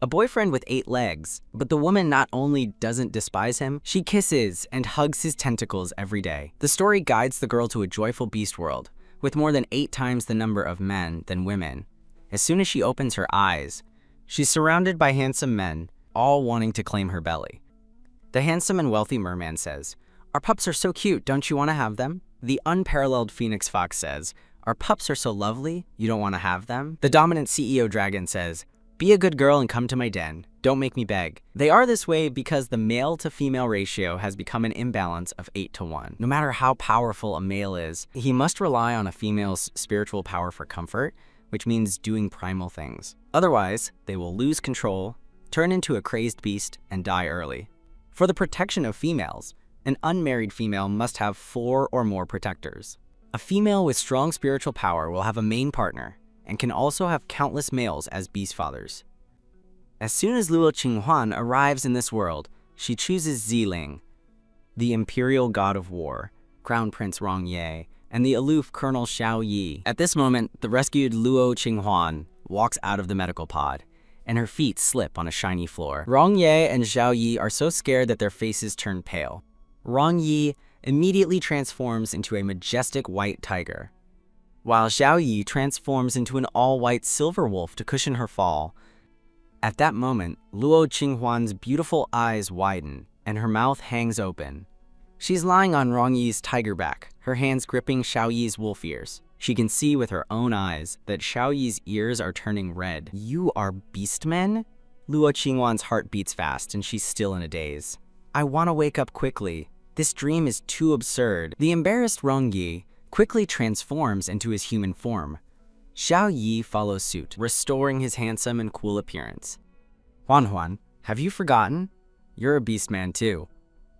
a boyfriend with 8 legs. But the woman not only doesn't despise him, she kisses and hugs his tentacles every day. The story guides the girl to a joyful beast world, with more than 8 times the number of men than women. As soon as she opens her eyes, she's surrounded by handsome men, all wanting to claim her belly. The handsome and wealthy merman says, "Our pups are so cute, don't you want to have them?" The unparalleled phoenix fox says, "Our pups are so lovely, you don't want to have them?" The dominant CEO dragon says, "Be a good girl and come to my den. Don't make me beg." They are this way because the male to female ratio has become an imbalance of 8 to 1. No matter how powerful a male is, he must rely on a female's spiritual power for comfort, which means doing primal things. Otherwise, they will lose control, turn into a crazed beast, and die early. For the protection of females, an unmarried female must have 4 or more protectors. A female with strong spiritual power will have a main partner and can also have countless males as beast fathers. As soon as Luo Qinghuan arrives in this world, she chooses Ziling, the imperial god of war, Crown Prince Rong Ye, and the aloof Colonel Xiao Yi. At this moment, the rescued Luo Qinghuan walks out of the medical pod, and her feet slip on a shiny floor. Rong Ye and Xiao Yi are so scared that their faces turn pale. Rong Yi immediately transforms into a majestic white tiger, while Xiao Yi transforms into an all-white silver wolf to cushion her fall. At that moment, Luo Qinghuan's beautiful eyes widen, and her mouth hangs open. She's lying on Rong Yi's tiger back, her hands gripping Xiao Yi's wolf ears. She can see with her own eyes that Xiao Yi's ears are turning red. "You are beastmen?" Luo Qinghuan's heart beats fast, and she's still in a daze. "I want to wake up quickly. This dream is too absurd." The embarrassed Rong Yi quickly transforms into his human form. Xiao Yi follows suit, restoring his handsome and cool appearance. "Huan, have you forgotten? You're a beast man too,"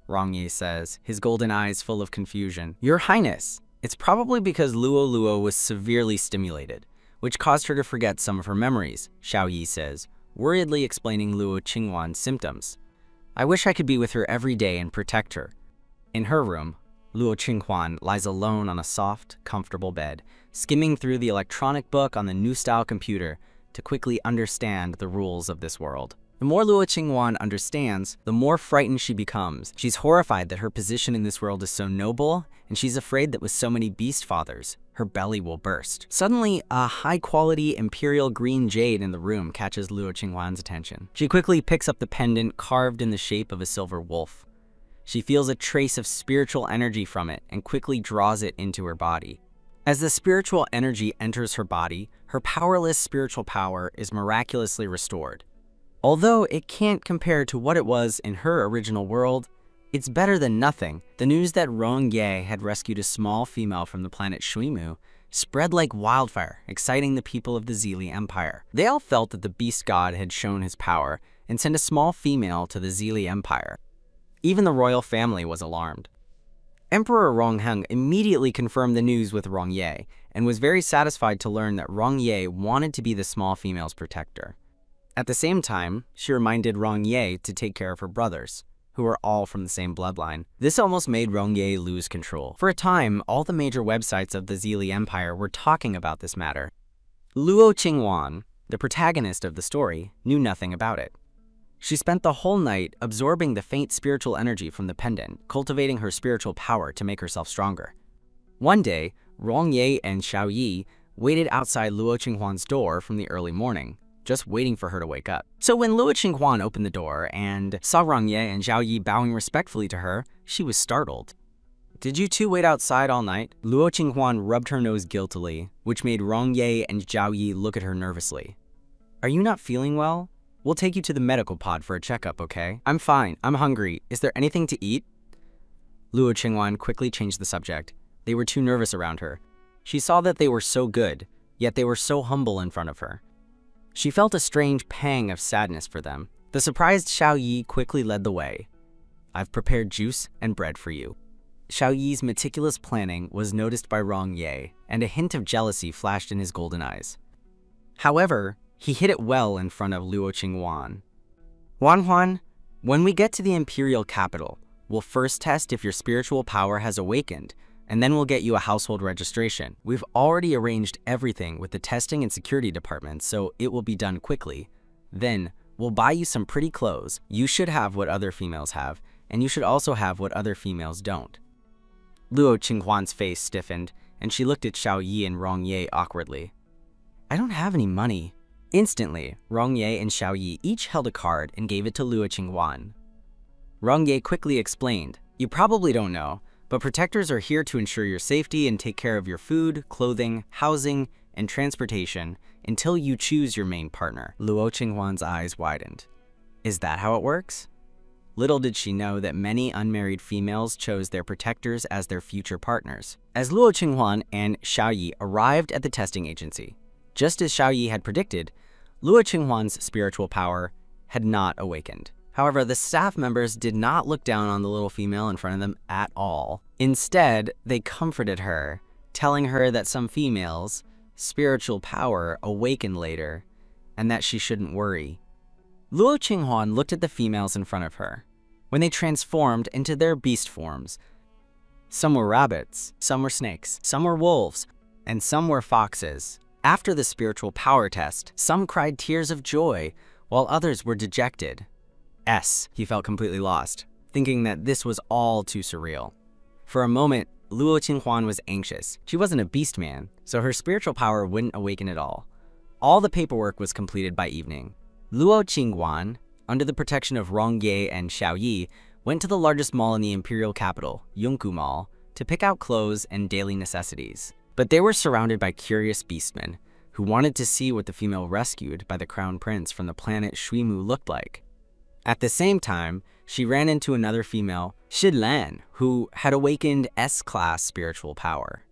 Rong Yi says, his golden eyes full of confusion. "Your Highness, it's probably because Luo was severely stimulated, which caused her to forget some of her memories," Xiao Yi says, worriedly explaining Luo Qinghuan's symptoms. "I wish I could be with her every day and protect her." In her room, Luo Qinghuan lies alone on a soft, comfortable bed, skimming through the electronic book on the new-style computer to quickly understand the rules of this world. The more Luo Qinghuan understands, the more frightened she becomes. She's horrified that her position in this world is so noble, and she's afraid that with so many beast fathers, her belly will burst. Suddenly, a high-quality imperial green jade in the room catches Luo Qinghuan's attention. She quickly picks up the pendant carved in the shape of a silver wolf. She feels a trace of spiritual energy from it and quickly draws it into her body. As the spiritual energy enters her body, her powerless spiritual power is miraculously restored. Although it can't compare to what it was in her original world, it's better than nothing. The news that Rong Ye had rescued a small female from the planet Shuimu spread like wildfire, exciting the people of the Zili Empire. They all felt that the beast god had shown his power and sent a small female to the Zili Empire. Even the royal family was alarmed. Emperor Rongheng immediately confirmed the news with Rong Ye and was very satisfied to learn that Rong Ye wanted to be the small female's protector. At the same time, she reminded Rong Ye to take care of her brothers, who were all from the same bloodline. This almost made Rong Ye lose control. For a time, all the major websites of the Zili Empire were talking about this matter. Luo Qinghuan, the protagonist of the story, knew nothing about it. She spent the whole night absorbing the faint spiritual energy from the pendant, cultivating her spiritual power to make herself stronger. One day, Rong Ye and Xiao Yi waited outside Luo Qinghuan's door from the early morning, just waiting for her to wake up. So when Luo Qinghuan opened the door and saw Rong Ye and Xiao Yi bowing respectfully to her, she was startled. "Did you two wait outside all night?" Luo Qinghuan rubbed her nose guiltily, which made Rong Ye and Xiao Yi look at her nervously. "Are you not feeling well? We'll take you to the medical pod for a checkup, okay?" "I'm fine. I'm hungry. Is there anything to eat?" Luo Qinghuan quickly changed the subject. They were too nervous around her. She saw that they were so good, yet they were so humble in front of her. She felt a strange pang of sadness for them. The surprised Xiao Yi quickly led the way. "I've prepared juice and bread for you." Xiao Yi's meticulous planning was noticed by Rong Ye, and a hint of jealousy flashed in his golden eyes. However, he hid it well in front of Luo Qinghuan. "Huan, when we get to the imperial capital, we'll first test if your spiritual power has awakened, and then we'll get you a household registration. We've already arranged everything with the testing and security department, so it will be done quickly. Then, We'll buy you some pretty clothes. You should have what other females have, and you should also have what other females don't. Luo Qinghuan's face stiffened, and she looked at Xiao Yi and Rong Ye awkwardly. I don't have any money. Instantly, Rong Ye and Xiao Yi each held a card and gave it to Luo Qinghuan. Rong Ye quickly explained, you probably don't know, but protectors are here to ensure your safety and take care of your food, clothing, housing, and transportation until you choose your main partner. Luo Qinghuan's eyes widened. Is that how it works? Little did she know that many unmarried females chose their protectors as their future partners. As Luo Qinghuan and Xiao Yi arrived at the testing agency, just as Xiao Yi had predicted, Luo Qinghuan's spiritual power had not awakened. However, the staff members did not look down on the little female in front of them at all. Instead, they comforted her, telling her that some females' spiritual power awakened later, and that she shouldn't worry. Luo Qinghuan looked at the females in front of her. When they transformed into their beast forms, some were rabbits, some were snakes, some were wolves, and some were foxes. After the spiritual power test, some cried tears of joy, while others were dejected. He felt completely lost, thinking that this was all too surreal. For a moment, Luo Qinghuan was anxious. She wasn't a beast man, so her spiritual power wouldn't awaken at all. All the paperwork was completed by evening. Luo Qinghuan, under the protection of Rong Ye and Xiao Yi, went to the largest mall in the imperial capital, Yongku Mall, to pick out clothes and daily necessities. But they were surrounded by curious beastmen, who wanted to see what the female rescued by the crown prince from the planet Shuimu looked like. At the same time, she ran into another female, Shilan, who had awakened S-class spiritual power.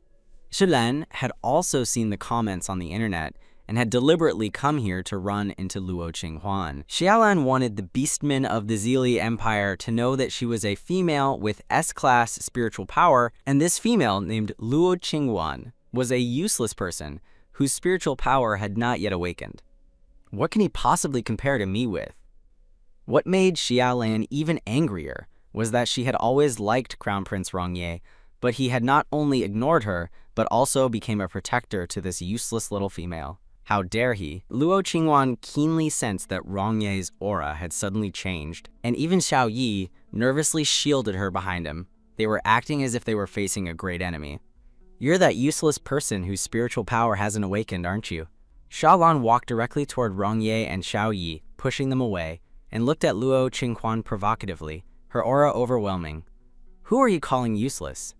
Shilan had also seen the comments on the internet and had deliberately come here to run into Luo Qinghuan. Xiaolan wanted the beastmen of the Zili Empire to know that she was a female with S-class spiritual power, and this female, named Luo Qinghuan, was a useless person whose spiritual power had not yet awakened. What can he possibly compare to me with? What made Xiaolan even angrier was that she had always liked Crown Prince Rong Ye, but he had not only ignored her, but also became a protector to this useless little female. How dare he? Luo Qinghuan keenly sensed that Rong Ye's aura had suddenly changed, and even Xiao Yi nervously shielded her behind him. They were acting as if they were facing a great enemy. You're that useless person whose spiritual power hasn't awakened, aren't you? Xiaolan walked directly toward Rong Ye and Xiao Yi, pushing them away, and looked at Luo Qinghuan provocatively, her aura overwhelming. Who are you calling useless?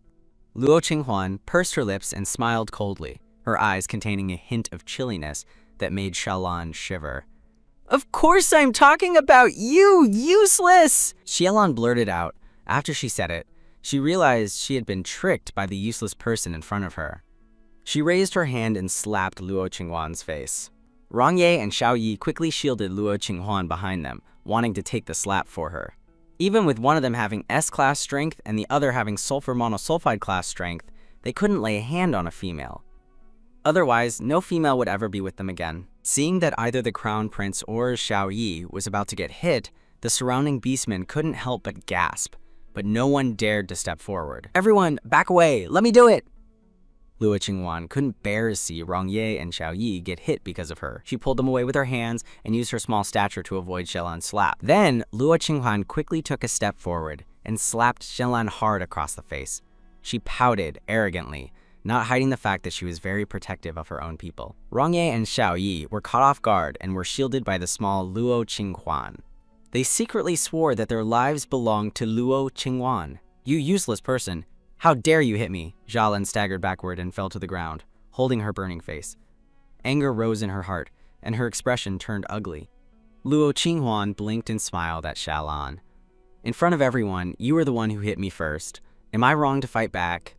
Luo Qinghuan pursed her lips and smiled coldly, her eyes containing a hint of chilliness that made Xiaolan shiver. Of course I'm talking about you, useless! Xiaolan blurted out. After she said it, she realized she had been tricked by the useless person in front of her. She raised her hand and slapped Luo Qinghuan's face. Rong Ye and Xiao Yi quickly shielded Luo Qinghuan behind them, wanting to take the slap for her. Even with one of them having S-class strength and the other having sulfur monosulfide class strength, they couldn't lay a hand on a female. Otherwise, no female would ever be with them again. Seeing that either the Crown Prince or Xiao Yi was about to get hit, the surrounding beastmen couldn't help but gasp, but no one dared to step forward. Everyone, back away! Let me do it! Luo Qinghuan couldn't bear to see Rong Ye and Xiao Yi get hit because of her. She pulled them away with her hands and used her small stature to avoid Xiaolan's slap. Then, Luo Qinghuan quickly took a step forward and slapped Xiaolan hard across the face. She pouted arrogantly, not hiding the fact that she was very protective of her own people. Rong Ye and Xiao Yi were caught off guard and were shielded by the small Luo Qinghuan. They secretly swore that their lives belonged to Luo Qinghuan. You useless person! How dare you hit me? Xiaolan staggered backward and fell to the ground, holding her burning face. Anger rose in her heart, and her expression turned ugly. Luo Qinghuan blinked and smiled at Xiaolan. In front of everyone, you were the one who hit me first. Am I wrong to fight back?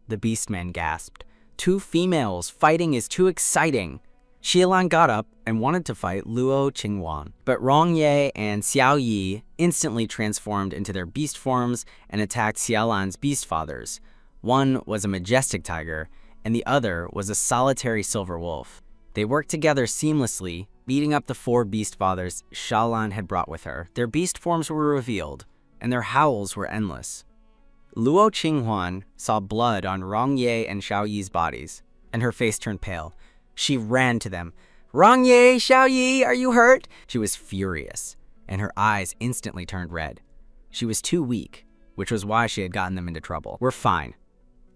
The beastman gasped. Two females fighting is too exciting. Xiaolan got up and wanted to fight Luo Qinghuan, but Rong Ye and Xiao Yi instantly transformed into their beast forms and attacked Xiaolan's beast fathers. One was a majestic tiger, and the other was a solitary silver wolf. They worked together seamlessly, beating up the 4 beast fathers Xiaolan had brought with her. Their beast forms were revealed, and their howls were endless. Luo Qinghuan saw blood on Rong Ye and Xiao Yi's bodies, and her face turned pale. She ran to them, "Rongye, Xiaoyi, are you hurt?" She was furious, and her eyes instantly turned red. She was too weak, which was why she had gotten them into trouble. "We're fine.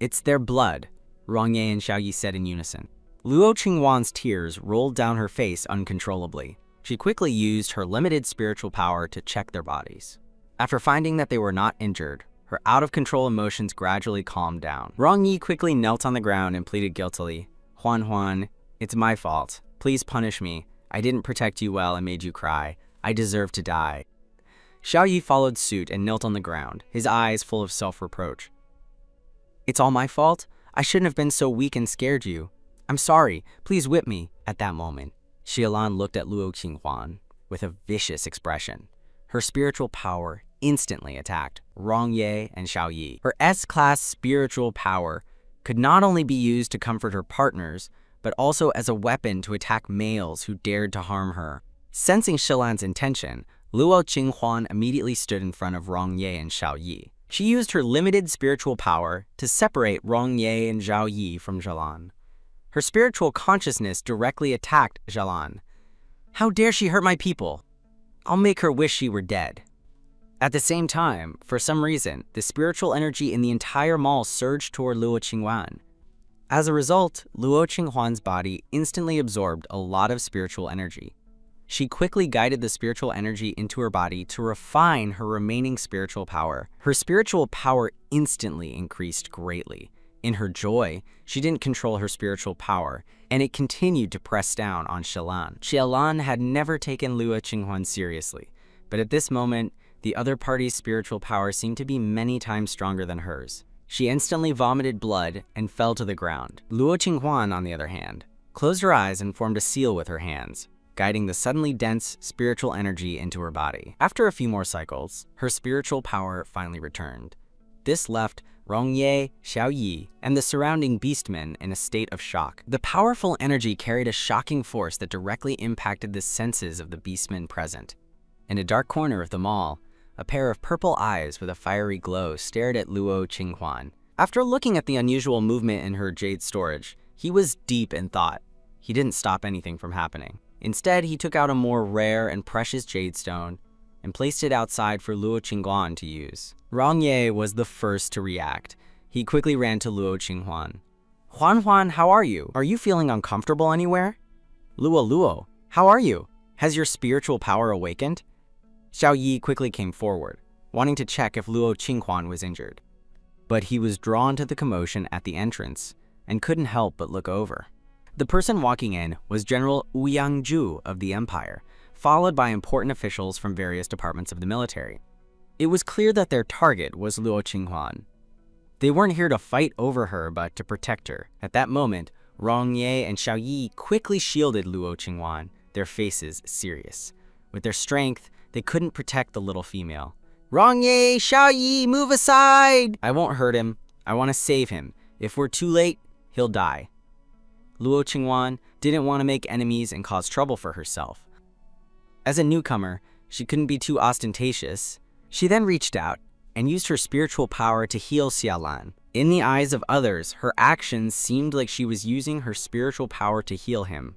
It's their blood," Rongye and Xiaoyi said in unison. Luo Qinghuan's tears rolled down her face uncontrollably. She quickly used her limited spiritual power to check their bodies. After finding that they were not injured, her out-of-control emotions gradually calmed down. Rongyi quickly knelt on the ground and pleaded guiltily. "Huan, it's my fault. Please punish me. I didn't protect you well and made you cry. I deserve to die." Xiaoyi followed suit and knelt on the ground, his eyes full of self-reproach. "It's all my fault? I shouldn't have been so weak and scared you. I'm sorry. Please whip me." At that moment, Xiaolan looked at Luo Qinghuan with a vicious expression. Her spiritual power instantly attacked Rongye and Xiaoyi. Her S-class spiritual power could not only be used to comfort her partners, but also as a weapon to attack males who dared to harm her. Sensing Xiaolan's intention, Luo Qinghuan immediately stood in front of Rongye and Xiaoyi. She used her limited spiritual power to separate Rongye and Xiaoyi from Xiaolan. Her spiritual consciousness directly attacked Xiaolan. "How dare she hurt my people? I'll make her wish she were dead." At the same time, for some reason, the spiritual energy in the entire mall surged toward Luo Qinghuan. As a result, Luo Qinghuan's body instantly absorbed a lot of spiritual energy. She quickly guided the spiritual energy into her body to refine her remaining spiritual power. Her spiritual power instantly increased greatly. In her joy, she didn't control her spiritual power, and it continued to press down on Xiaolan. Xiaolan had never taken Luo Qinghuan seriously, but at this moment, the other party's spiritual power seemed to be many times stronger than hers. She instantly vomited blood and fell to the ground. Luo Qinghuan, on the other hand, closed her eyes and formed a seal with her hands, guiding the suddenly dense spiritual energy into her body. After a few more cycles, her spiritual power finally returned. This left Rongye, Xiaoyi, and the surrounding beastmen in a state of shock. The powerful energy carried a shocking force that directly impacted the senses of the beastmen present. In a dark corner of the mall, a pair of purple eyes with a fiery glow stared at Luo Qinghuan. After looking at the unusual movement in her jade storage, he was deep in thought. He didn't stop anything from happening. Instead, he took out a more rare and precious jade stone and placed it outside for Luo Qinghuan to use. Rongye was the first to react. He quickly ran to Luo Qinghuan. "Huan, how are you? Are you feeling uncomfortable anywhere?" Luo, how are you? Has your spiritual power awakened?" Xiaoyi quickly came forward, wanting to check if Luo Qinghuan was injured. But he was drawn to the commotion at the entrance and couldn't help but look over. The person walking in was General Wu Yangzhu of the Empire, followed by important officials from various departments of the military. It was clear that their target was Luo Qinghuan. They weren't here to fight over her, but to protect her. At that moment, Rongye and Xiaoyi quickly shielded Luo Qinghuan, their faces serious. With their strength, they couldn't protect the little female. "Rongye, Xiaoyi, move aside!" "I won't hurt him. I want to save him. If we're too late, he'll die." Luo Qinghuan didn't want to make enemies and cause trouble for herself. As a newcomer, she couldn't be too ostentatious. She then reached out and used her spiritual power to heal Xiaolan. In the eyes of others, her actions seemed like she was using her spiritual power to heal him.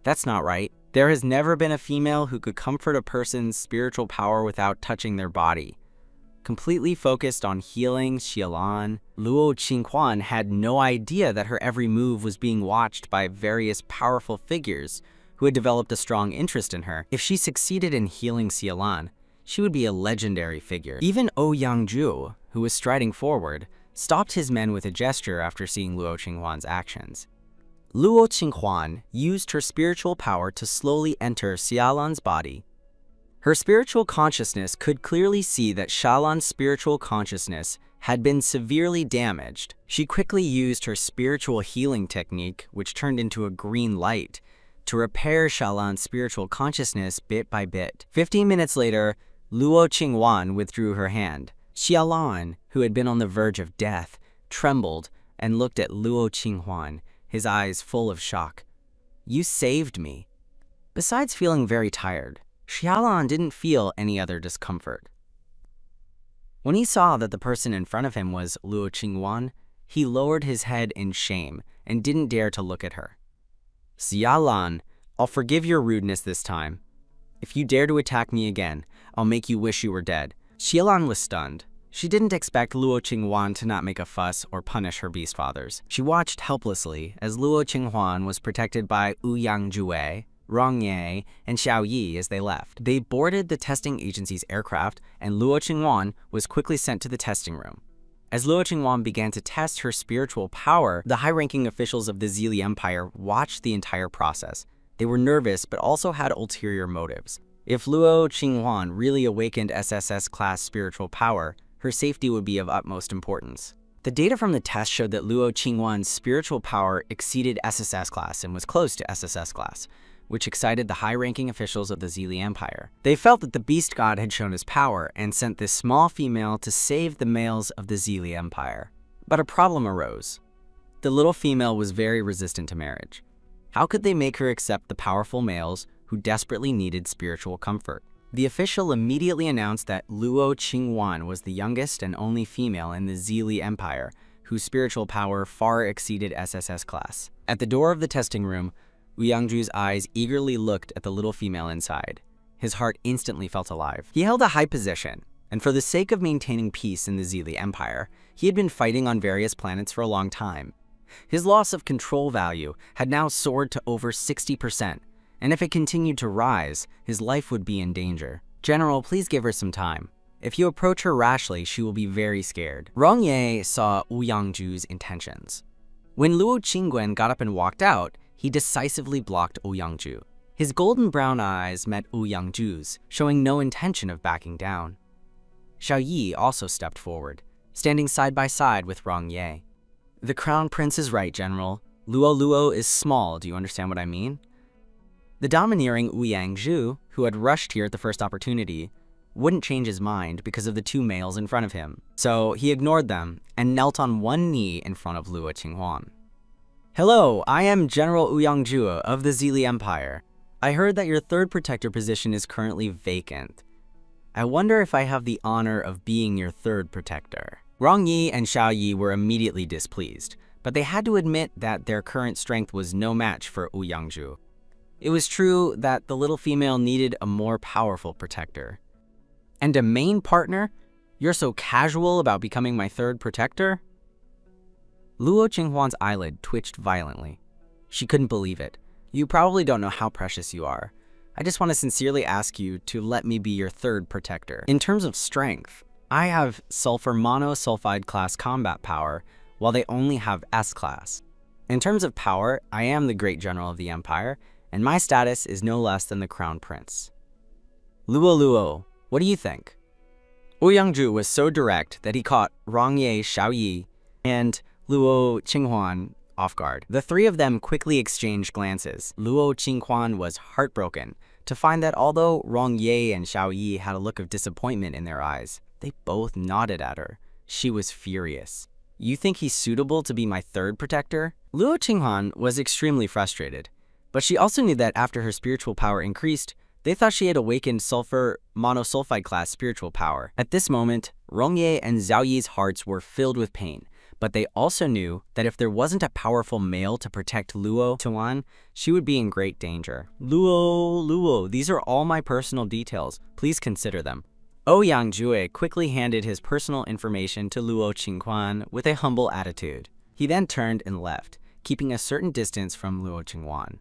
That's not right. There has never been a female who could comfort a person's spiritual power without touching their body. Completely focused on healing Xiaolan, Luo Qinghuan had no idea that her every move was being watched by various powerful figures who had developed a strong interest in her. If she succeeded in healing Xiaolan, she would be a legendary figure. Even Wu Yangzhu, who was striding forward, stopped his men with a gesture after seeing Luo Qinghuan's actions. Luo Qinghuan used her spiritual power to slowly enter Xiaolan's body. Her spiritual consciousness could clearly see that Xiaolan's spiritual consciousness had been severely damaged. She quickly used her spiritual healing technique, which turned into a green light, to repair Xiaolan's spiritual consciousness bit by bit. 15 minutes later, Luo Qinghuan withdrew her hand. Xiaolan, who had been on the verge of death, trembled and looked at Luo Qinghuan, his eyes full of shock. "You saved me." Besides feeling very tired, Xiaolan didn't feel any other discomfort. When he saw that the person in front of him was Luo Qinghuan, he lowered his head in shame and didn't dare to look at her. Xiaolan, I'll forgive your rudeness this time. If you dare to attack me again, I'll make you wish you were dead. Xialan was stunned. She didn't expect Luo Qinghuan to not make a fuss or punish her beast fathers. She watched helplessly as Luo Qinghuan was protected by Wu Yangjue, Rong Ye, and Xiao Yi as they left. They boarded the testing agency's aircraft, and Luo Qinghuan was quickly sent to the testing room. As Luo Qinghuan began to test her spiritual power, the high-ranking officials of the Zili Empire watched the entire process. They were nervous, but also had ulterior motives. If Luo Qinghuan really awakened SSS-class spiritual power, her safety would be of utmost importance. The data from the test showed that Luo Qinghuan's spiritual power exceeded SSS class and was close to SSS class, which excited the high-ranking officials of the Zili Empire. They felt that the beast god had shown his power and sent this small female to save the males of the Zili Empire. But a problem arose. The little female was very resistant to marriage. How could they make her accept the powerful males who desperately needed spiritual comfort? The official immediately announced that Luo Qinghuan was the youngest and only female in the Zili Empire, whose spiritual power far exceeded SSS class. At the door of the testing room, Wu Yangju's eyes eagerly looked at the little female inside. His heart instantly felt alive. He held a high position, and for the sake of maintaining peace in the Zili Empire, he had been fighting on various planets for a long time. His loss of control value had now soared to over 60%, and if it continued to rise, his life would be in danger. General, please give her some time. If you approach her rashly, she will be very scared. Rong Ye saw Wu Yangju's intentions. When Luo Qingguan got up and walked out, he decisively blocked Wu Yangju. His golden brown eyes met Wu Yangju's, showing no intention of backing down. Xiao Yi also stepped forward, standing side by side with Rong Ye. The Crown Prince is right, General. Luo is small, do you understand what I mean? The domineering Wu Yangju, who had rushed here at the first opportunity, wouldn't change his mind because of the two males in front of him. So he ignored them and knelt on one knee in front of Luo Qinghuan. Hello, I am General Wu Yangju of the Zili Empire. I heard that your third protector position is currently vacant. I wonder if I have the honor of being your third protector. Rong Yi and Xiao Yi were immediately displeased, but they had to admit that their current strength was no match for Wu Yangju. It was true that the little female needed a more powerful protector. And a main partner? You're so casual about becoming my third protector? Luo Qinghuan's eyelid twitched violently. She couldn't believe it. You probably don't know how precious you are. I just want to sincerely ask you to let me be your third protector. In terms of strength, I have sulfur monosulfide class combat power, while they only have S class. In terms of power, I am the great general of the Empire, and my status is no less than the Crown Prince. Luo, what do you think? Wu Yangju was so direct that he caught Rong Ye, Xiao Yi, and Luo Qinghuan off guard. The three of them quickly exchanged glances. Luo Qinghuan was heartbroken to find that although Rong Ye and Xiao Yi had a look of disappointment in their eyes, they both nodded at her. She was furious. You think he's suitable to be my third protector? Luo Qinghuan was extremely frustrated, but she also knew that after her spiritual power increased, they thought she had awakened sulfur monosulfide class spiritual power. At this moment, Rong Ye and Xiao Yi's hearts were filled with pain, but they also knew that if there wasn't a powerful male to protect Luo Qinghuan, she would be in great danger. Luo, these are all my personal details. Please consider them. Wu Yangjue quickly handed his personal information to Luo Qinghuan with a humble attitude. He then turned and left, keeping a certain distance from Luo Qinghuan.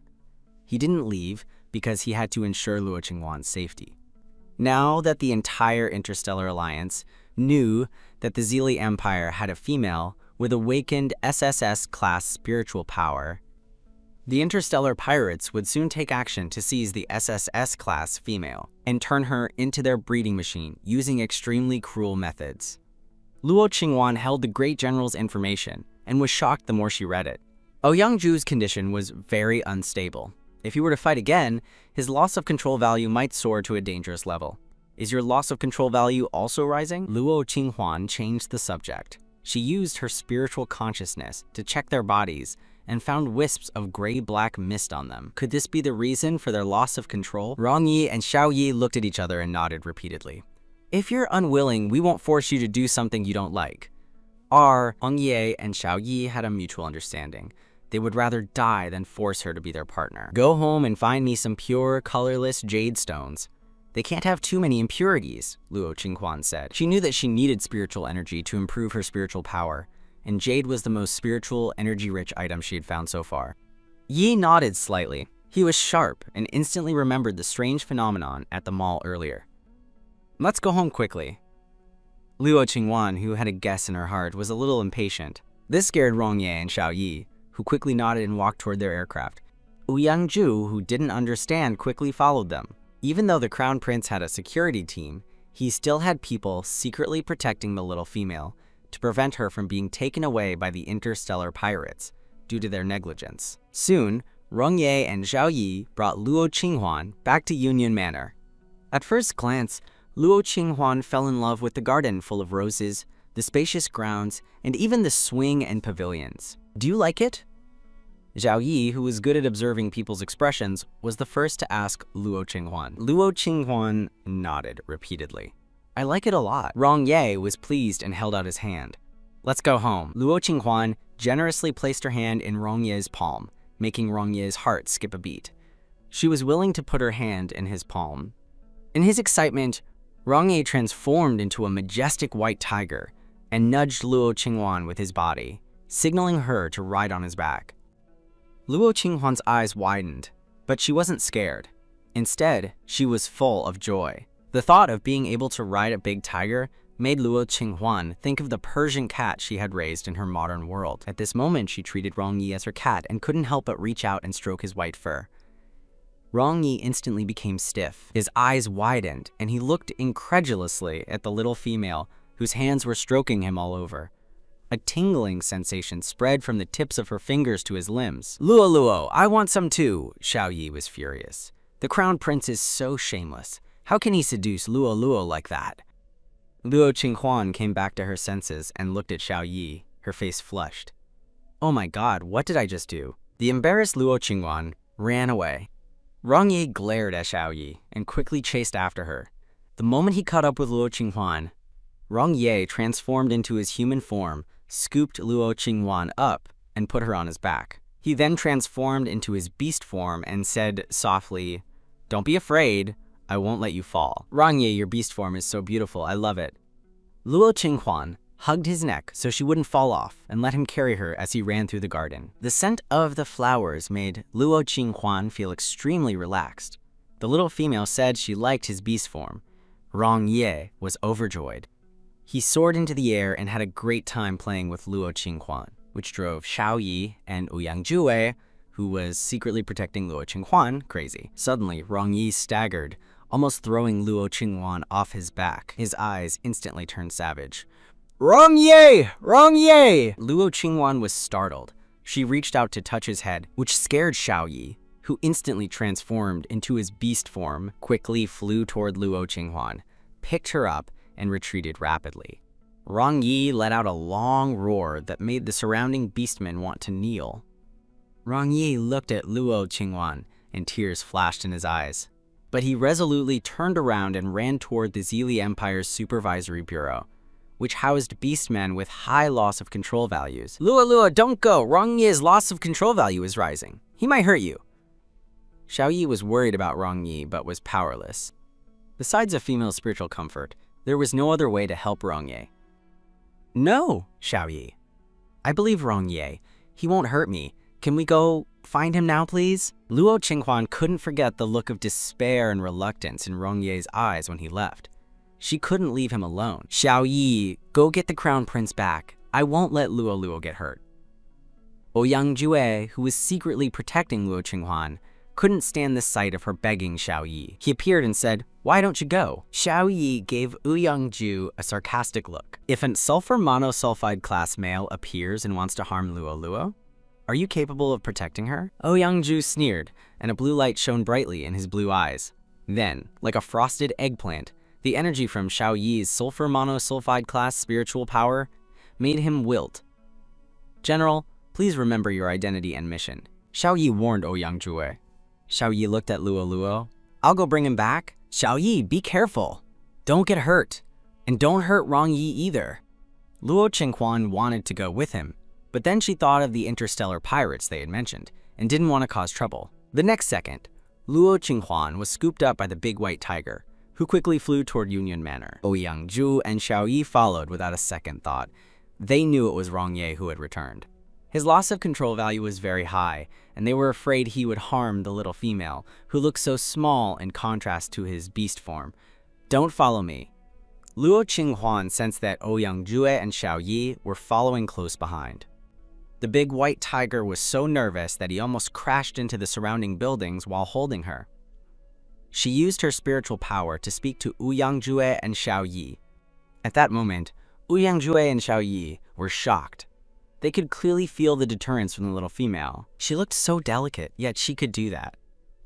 He didn't leave because he had to ensure Luo Qinghuan's safety. Now that the entire Interstellar Alliance knew that the Zili Empire had a female with awakened SSS-class spiritual power, the Interstellar Pirates would soon take action to seize the SSS-class female and turn her into their breeding machine using extremely cruel methods. Luo Qinghuan held the great general's information and was shocked the more she read it. Wu Yangju's condition was very unstable. If he were to fight again, his loss of control value might soar to a dangerous level. Is your loss of control value also rising? Luo Qinghuan changed the subject. She used her spiritual consciousness to check their bodies and found wisps of gray-black mist on them. Could this be the reason for their loss of control? Rong Yi and Xiao Yi looked at each other and nodded repeatedly. If you're unwilling, we won't force you to do something you don't like. Rong Ye and Xiao Yi had a mutual understanding. They would rather die than force her to be their partner. Go home and find me some pure, colorless jade stones. They can't have too many impurities, Luo Qinghuan said. She knew that she needed spiritual energy to improve her spiritual power, and jade was the most spiritual, energy-rich item she had found so far. Yi nodded slightly. He was sharp and instantly remembered the strange phenomenon at the mall earlier. Let's go home quickly. Luo Qinghuan, who had a guess in her heart, was a little impatient. This scared Rongye and Xiao Yi, who quickly nodded and walked toward their aircraft. Ouyang-ju, who didn't understand, quickly followed them. Even though the Crown Prince had a security team, he still had people secretly protecting the little female to prevent her from being taken away by the interstellar pirates due to their negligence. Soon, Rongye and Xiao Yi brought Luo Qinghuan back to Union Manor. At first glance, Luo Qinghuan fell in love with the garden full of roses, the spacious grounds, and even the swing and pavilions. Do you like it? Xiao Yi, who was good at observing people's expressions, was the first to ask Luo Qinghuan. Luo Qinghuan nodded repeatedly. I like it a lot. Rongye was pleased and held out his hand. Let's go home. Luo Qinghuan generously placed her hand in Rongye's palm, making Rongye's heart skip a beat. She was willing to put her hand in his palm. In his excitement, Rongye transformed into a majestic white tiger and nudged Luo Qinghuan with his body, signaling her to ride on his back. Luo Qinghuan's eyes widened, but she wasn't scared. Instead, she was full of joy. The thought of being able to ride a big tiger made Luo Qinghuan think of the Persian cat she had raised in her modern world. At this moment, she treated Rongyi as her cat and couldn't help but reach out and stroke his white fur. Rongyi instantly became stiff. His eyes widened, and he looked incredulously at the little female whose hands were stroking him all over. A tingling sensation spread from the tips of her fingers to his limbs. Luo Luo, I want some too, Xiao Yi was furious. The Crown Prince is so shameless. How can he seduce Luo Luo like that? Luo Qinghuan came back to her senses and looked at Xiao Yi, her face flushed. Oh my god, what did I just do? The embarrassed Luo Qinghuan ran away. Rongye glared at Xiao Yi and quickly chased after her. The moment he caught up with Luo Qinghuan, Rongye transformed into his human form, scooped Luo Qinghuan up, and put her on his back. He then transformed into his beast form and said softly, "Don't be afraid, I won't let you fall." Rongye, your beast form is so beautiful, I love it. Luo Qinghuan hugged his neck so she wouldn't fall off and let him carry her as he ran through the garden. The scent of the flowers made Luo Qinghuan feel extremely relaxed. The little female said she liked his beast form. Rongye was overjoyed. He soared into the air and had a great time playing with Luo Qinghuan, which drove Xiao Yi and Ouyang-ju, who was secretly protecting Luo Qinghuan, crazy. Suddenly, Rongyi staggered, almost throwing Luo Qinghuan off his back. His eyes instantly turned savage. Rongye! Rongye! Luo Qinghuan was startled. She reached out to touch his head, which scared Xiao Yi, who instantly transformed into his beast form, quickly flew toward Luo Qinghuan, picked her up, and retreated rapidly. Rongyi let out a long roar that made the surrounding beastmen want to kneel. Rongyi looked at Luo Qinghuan, and tears flashed in his eyes. But he resolutely turned around and ran toward the Zili Empire's Supervisory Bureau, which housed beastmen with high loss of control values. Luo, don't go! Rongyi's loss of control value is rising. He might hurt you. Xiao Yi was worried about Rongyi, but was powerless. Besides a female spiritual comfort, there was no other way to help Rongye. No, Xiao Yi. I believe Rongye. He won't hurt me. Can we go find him now, please? Luo Qinghuan couldn't forget the look of despair and reluctance in Rongye's eyes when he left. She couldn't leave him alone. Xiao Yi, go get the Crown Prince back. I won't let Luo Luo get hurt. Ouyang-ju, who was secretly protecting Luo Qinghuan, couldn't stand the sight of her begging Xiao Yi. He appeared and said, "Why don't you go?" Xiao Yi gave Ouyang-ju a sarcastic look. If a sulfur monosulfide class male appears and wants to harm Luo Luo, are you capable of protecting her? Ouyang-ju sneered, and a blue light shone brightly in his blue eyes. Then, like a frosted eggplant, the energy from Xiao Yi's sulfur monosulfide class spiritual power made him wilt. General, please remember your identity and mission. Xiao Yi warned Ouyang-ju. Xiao Yi looked at Luo Luo. I'll go bring him back. Xiao Yi, be careful. Don't get hurt. And don't hurt Rongyi either. Luo Qinghuan wanted to go with him, But then she thought of the interstellar pirates they had mentioned and didn't want to cause trouble. The next second, Luo Qinghuan was scooped up by the big white tiger, who quickly flew toward Union Manor. Ouyang-ju and Xiaoyi followed without a second thought. They knew it was Rong Ye who had returned. His loss of control value was very high, and they were afraid he would harm the little female, who looked so small in contrast to his beast form. "Don't follow me." Luo Qinghuan sensed that Ouyang-ju and Xiaoyi were following close behind. The big white tiger was so nervous that he almost crashed into the surrounding buildings while holding her. She used her spiritual power to speak to Ouyang-ju and Xiaoyi. At that moment, Ouyang-ju and Xiaoyi were shocked. They could clearly feel the deterrence from the little female. She looked so delicate, yet she could do that.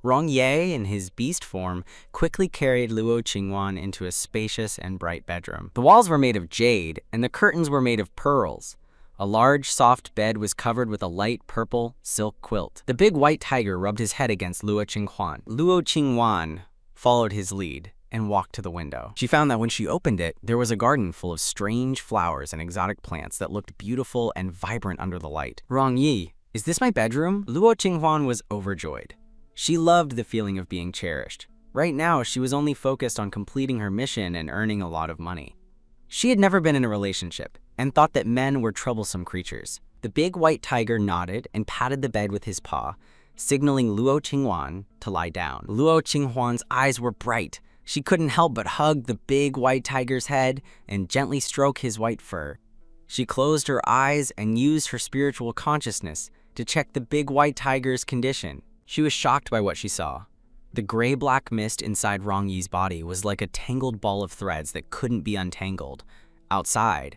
Rong Ye, in his beast form, quickly carried Luo Qinghuan into a spacious and bright bedroom. The walls were made of jade, and the curtains were made of pearls. A large, soft bed was covered with a light purple silk quilt. The big white tiger rubbed his head against Luo Qinghuan. Luo Qinghuan followed his lead and walked to the window. She found that when she opened it, there was a garden full of strange flowers and exotic plants that looked beautiful and vibrant under the light. "Rong Yi, is this my bedroom?" Luo Qinghuan was overjoyed. She loved the feeling of being cherished. Right now, she was only focused on completing her mission and earning a lot of money. She had never been in a relationship and thought that men were troublesome creatures. The big white tiger nodded and patted the bed with his paw, signaling Luo Qinghuan to lie down. Luo Qinghuan's eyes were bright. She couldn't help but hug the big white tiger's head and gently stroke his white fur. She closed her eyes and used her spiritual consciousness to check the big white tiger's condition. She was shocked by what she saw. The gray-black mist inside Rong Yi's body was like a tangled ball of threads that couldn't be untangled. Outside,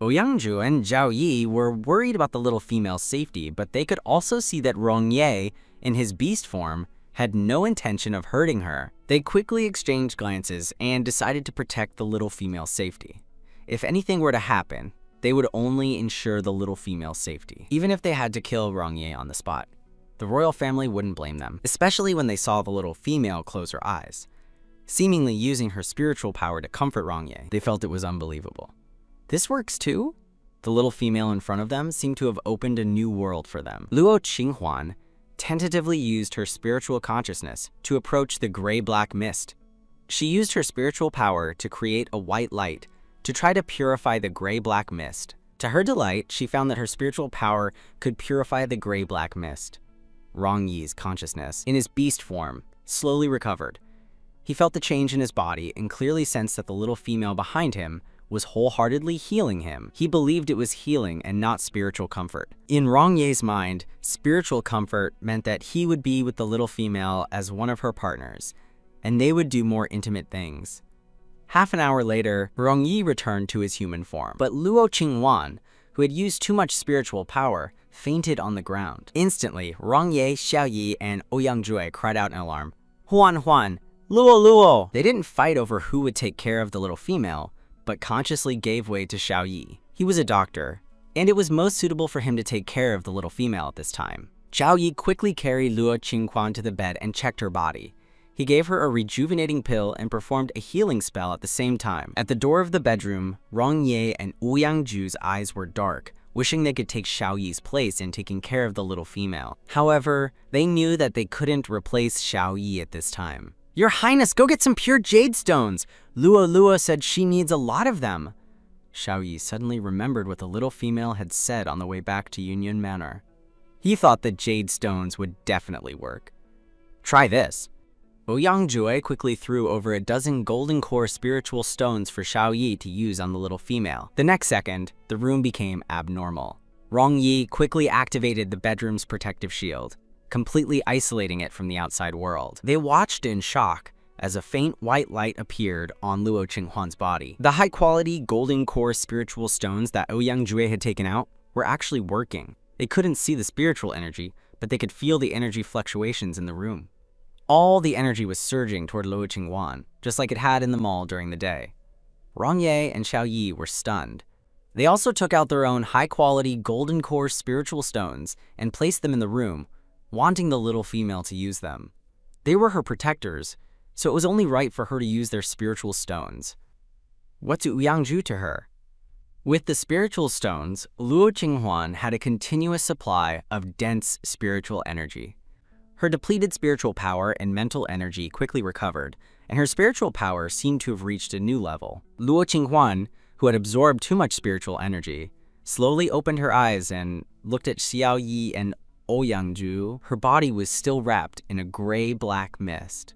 Ouyang-ju and Zhao Yi were worried about the little female's safety, but they could also see that Rong Ye, in his beast form, had no intention of hurting her. They quickly exchanged glances and decided to protect the little female's safety. If anything were to happen, they would only ensure the little female's safety, even if they had to kill Rong Ye on the spot. The royal family wouldn't blame them, especially when they saw the little female close her eyes. Seemingly using her spiritual power to comfort Rong Ye, they felt it was unbelievable. This works too? The little female in front of them seemed to have opened a new world for them. Luo Qinghuan tentatively used her spiritual consciousness to approach the gray-black mist. She used her spiritual power to create a white light to try to purify the gray-black mist. To her delight, she found that her spiritual power could purify the gray-black mist. Rong Yi's consciousness, in his beast form, slowly recovered. He felt the change in his body and clearly sensed that the little female behind him was wholeheartedly healing him. He believed it was healing and not spiritual comfort. In Rong Ye's mind, spiritual comfort meant that he would be with the little female as one of her partners, and they would do more intimate things. Half an hour later, Rong Yi returned to his human form, but Luo Qinghuan, who had used too much spiritual power, fainted on the ground. Instantly, Rong Ye, Xiaoyi, and Ouyang-ju cried out in alarm. "Huan Huan! Luo Luo!" They didn't fight over who would take care of the little female, but consciously gave way to Xiaoyi. He was a doctor, and it was most suitable for him to take care of the little female at this time. Xiaoyi quickly carried Luo Qinghuan to the bed and checked her body. He gave her a rejuvenating pill and performed a healing spell at the same time. At the door of the bedroom, Rong Ye and Ouyang-ju's eyes were dark, wishing they could take Xiaoyi's place in taking care of the little female. However, they knew that they couldn't replace Xiaoyi at this time. "Your Highness, go get some pure jade stones! Luo Luo said she needs a lot of them." Xiaoyi suddenly remembered what the little female had said on the way back to Union Manor. He thought that jade stones would definitely work. "Try this." Ouyang-ju quickly threw over a dozen golden core spiritual stones for Xiaoyi to use on the little female. The next second, the room became abnormal. Rong Yi quickly activated the bedroom's protective shield, completely isolating it from the outside world. They watched in shock as a faint white light appeared on Luo Qinghuan's body. The high-quality golden core spiritual stones that Ouyang-ju had taken out were actually working. They couldn't see the spiritual energy, but they could feel the energy fluctuations in the room. All the energy was surging toward Luo Qinghuan, just like it had in the mall during the day. Rong Ye and Xiaoyi were stunned. They also took out their own high-quality golden core spiritual stones and placed them in the room, wanting the little female to use them. They were her protectors, so it was only right for her to use their spiritual stones. What do Ouyang-ju to her? With the spiritual stones, Luo Qinghuan had a continuous supply of dense spiritual energy. Her depleted spiritual power and mental energy quickly recovered, and her spiritual power seemed to have reached a new level. Luo Qinghuan, who had absorbed too much spiritual energy, slowly opened her eyes and looked at Xiao Yi and Ouyangju. Her body was still wrapped in a gray-black mist.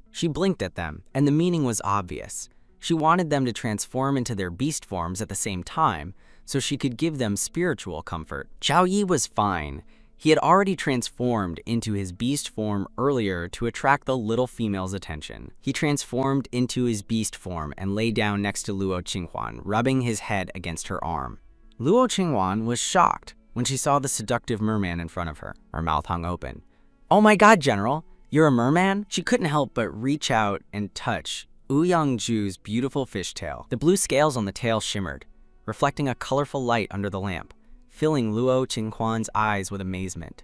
She blinked at them, and the meaning was obvious. She wanted them to transform into their beast forms at the same time, so she could give them spiritual comfort. Xiao Yi was fine. He had already transformed into his beast form earlier to attract the little female's attention. He transformed into his beast form and lay down next to Luo Qinghuan, rubbing his head against her arm. Luo Qinghuan was shocked when she saw the seductive merman in front of her. Her mouth hung open. "Oh my god, General, you're a merman?" She couldn't help but reach out and touch Ouyangju's beautiful fishtail. The blue scales on the tail shimmered, reflecting a colorful light under the lamp, filling Luo Qinghuan's eyes with amazement.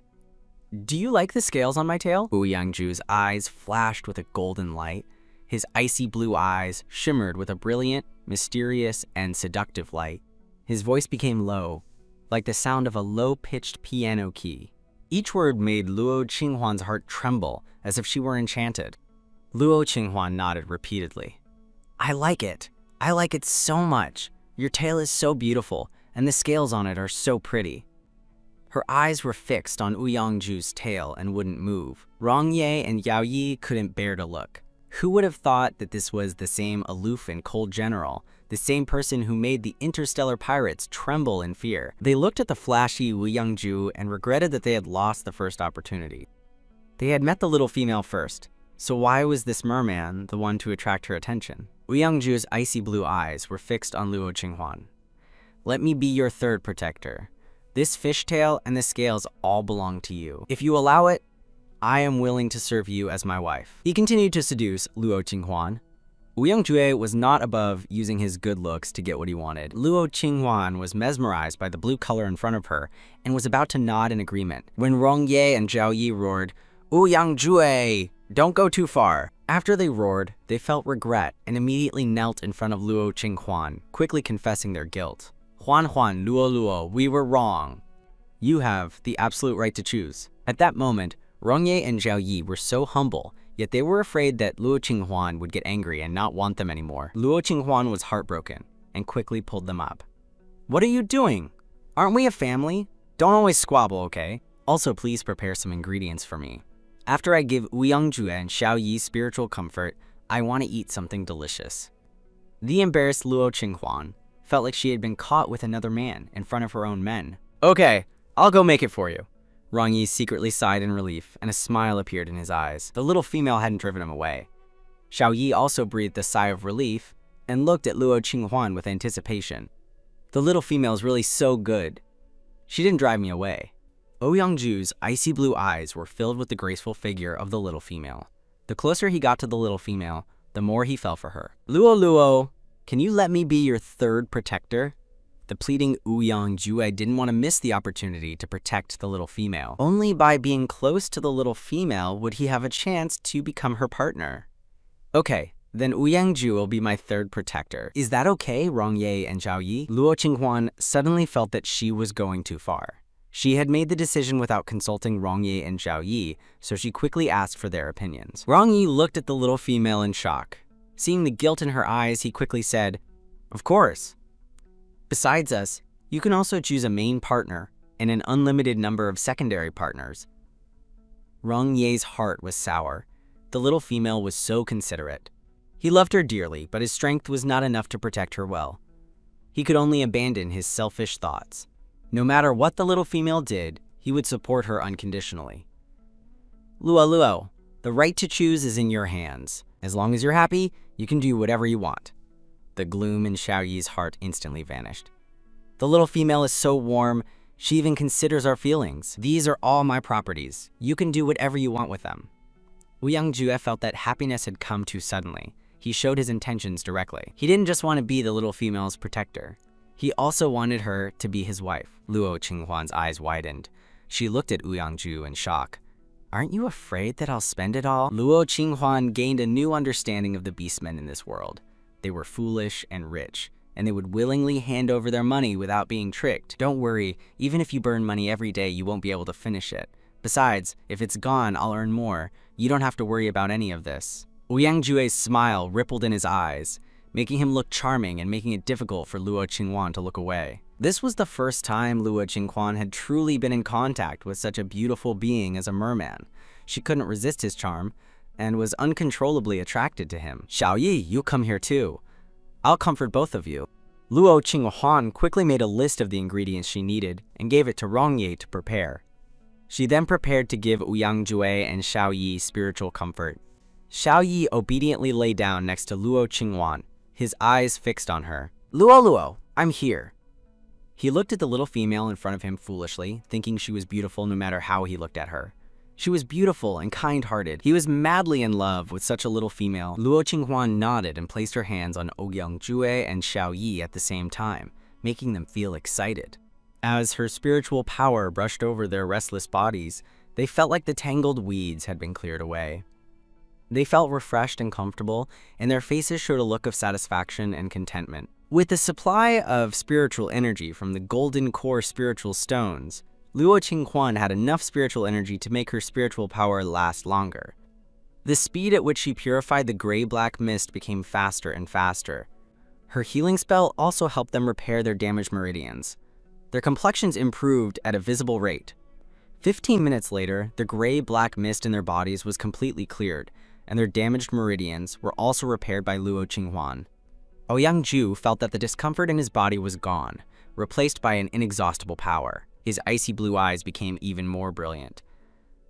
"Do you like the scales on my tail?" Ouyangju's eyes flashed with a golden light. His icy blue eyes shimmered with a brilliant, mysterious, and seductive light. His voice became low, like the sound of a low-pitched piano key. Each word made Luo Qinghuan's heart tremble as if she were enchanted. Luo Qinghuan nodded repeatedly. "I like it. I like it so much. Your tail is so beautiful, and the scales on it are so pretty." Her eyes were fixed on Ouyangju's tail and wouldn't move. Rong Ye and Yao Yi couldn't bear to look. Who would have thought that this was the same aloof and cold general, the same person who made the interstellar pirates tremble in fear? They looked at the flashy Ouyangju and regretted that they had lost the first opportunity. They had met the little female first, so why was this merman the one to attract her attention? Ouyangju's icy blue eyes were fixed on Luo Qinghuan. "Let me be your third protector. This fishtail and the scales all belong to you. If you allow it, I am willing to serve you as my wife." He continued to seduce Luo Qinghuan. Ouyangju was not above using his good looks to get what he wanted. Luo Qinghuan was mesmerized by the blue color in front of her and was about to nod in agreement when Rong Ye and Zhao Yi roared, "Ouyangju, don't go too far." After they roared, they felt regret and immediately knelt in front of Luo Qinghuan, quickly confessing their guilt. "Huan, Luo, we were wrong. You have the absolute right to choose." At that moment, Rong Ye and Zhao Yi were so humble, yet they were afraid that Luo Qinghuan would get angry and not want them anymore. Luo Qinghuan was heartbroken and quickly pulled them up. "What are you doing? Aren't we a family? Don't always squabble, okay? Also, please prepare some ingredients for me. After I give Ouyangju and Xiao Yi spiritual comfort, I want to eat something delicious." The embarrassed Luo Qinghuan felt like she had been caught with another man in front of her own men. "Okay, I'll go make it for you." Rong Yi secretly sighed in relief, and a smile appeared in his eyes. The little female hadn't driven him away. Xiao Yi also breathed a sigh of relief and looked at Luo Qinghuan with anticipation. The little female is really so good. She didn't drive me away. Ouyangju's icy blue eyes were filled with the graceful figure of the little female. The closer he got to the little female, the more he fell for her. "Luo, can you let me be your third protector?" The pleading Ouyangju didn't want to miss the opportunity to protect the little female. Only by being close to the little female would he have a chance to become her partner. "Okay, then Ouyangju will be my third protector. Is that okay, Rong Ye and Zhao Yi?" Luo Qinghuan suddenly felt that she was going too far. She had made the decision without consulting Rong Ye and Zhao Yi, so she quickly asked for their opinions. Rong Yi looked at the little female in shock. Seeing the guilt in her eyes, he quickly said, "Of course. Besides us, you can also choose a main partner and an unlimited number of secondary partners." Rong Ye's heart was sour. The little female was so considerate. He loved her dearly, but his strength was not enough to protect her well. He could only abandon his selfish thoughts. No matter what the little female did, he would support her unconditionally. "Luo, the right to choose is in your hands. As long as you're happy, you can do whatever you want." The gloom in Xiao Yi's heart instantly vanished. "The little female is so warm, she even considers our feelings. These are all my properties. You can do whatever you want with them." Ouyangju felt that happiness had come too suddenly. He showed his intentions directly. He didn't just want to be the little female's protector. He also wanted her to be his wife. Luo Qinghuan's eyes widened. She looked at Ouyangju in shock. "Aren't you afraid that I'll spend it all?" Luo Qinghuan gained a new understanding of the beastmen in this world. They were foolish and rich, and they would willingly hand over their money without being tricked. Don't worry, even if you burn money every day, you won't be able to finish it. Besides, if it's gone, I'll earn more. You don't have to worry about any of this. Ouyang Jue's smile rippled in his eyes, making him look charming and making it difficult for Luo Qinghuan to look away. This was the first time Luo Qinghuan had truly been in contact with such a beautiful being as a merman. She couldn't resist his charm, and was uncontrollably attracted to him. Xiaoyi, you come here too. I'll comfort both of you. Luo Qinghuan quickly made a list of the ingredients she needed and gave it to Rongye to prepare. She then prepared to give Ouyang Jue and Xiaoyi spiritual comfort. Xiaoyi obediently lay down next to Luo Qinghuan, his eyes fixed on her. Luo, I'm here. He looked at the little female in front of him foolishly, thinking she was beautiful no matter how he looked at her. She was beautiful and kind-hearted. He was madly in love with such a little female. Luo Qinghuan nodded and placed her hands on Ouyang Jue and Xiaoyi at the same time, making them feel excited. As her spiritual power brushed over their restless bodies, they felt like the tangled weeds had been cleared away. They felt refreshed and comfortable, and their faces showed a look of satisfaction and contentment. With the supply of spiritual energy from the golden core spiritual stones, Luo Qinghuan had enough spiritual energy to make her spiritual power last longer. The speed at which she purified the gray-black mist became faster and faster. Her healing spell also helped them repair their damaged meridians. Their complexions improved at a visible rate. 15 minutes later, the gray-black mist in their bodies was completely cleared, and their damaged meridians were also repaired by Luo Qinghuan. Ouyang Ju felt that the discomfort in his body was gone, replaced by an inexhaustible power. His icy blue eyes became even more brilliant.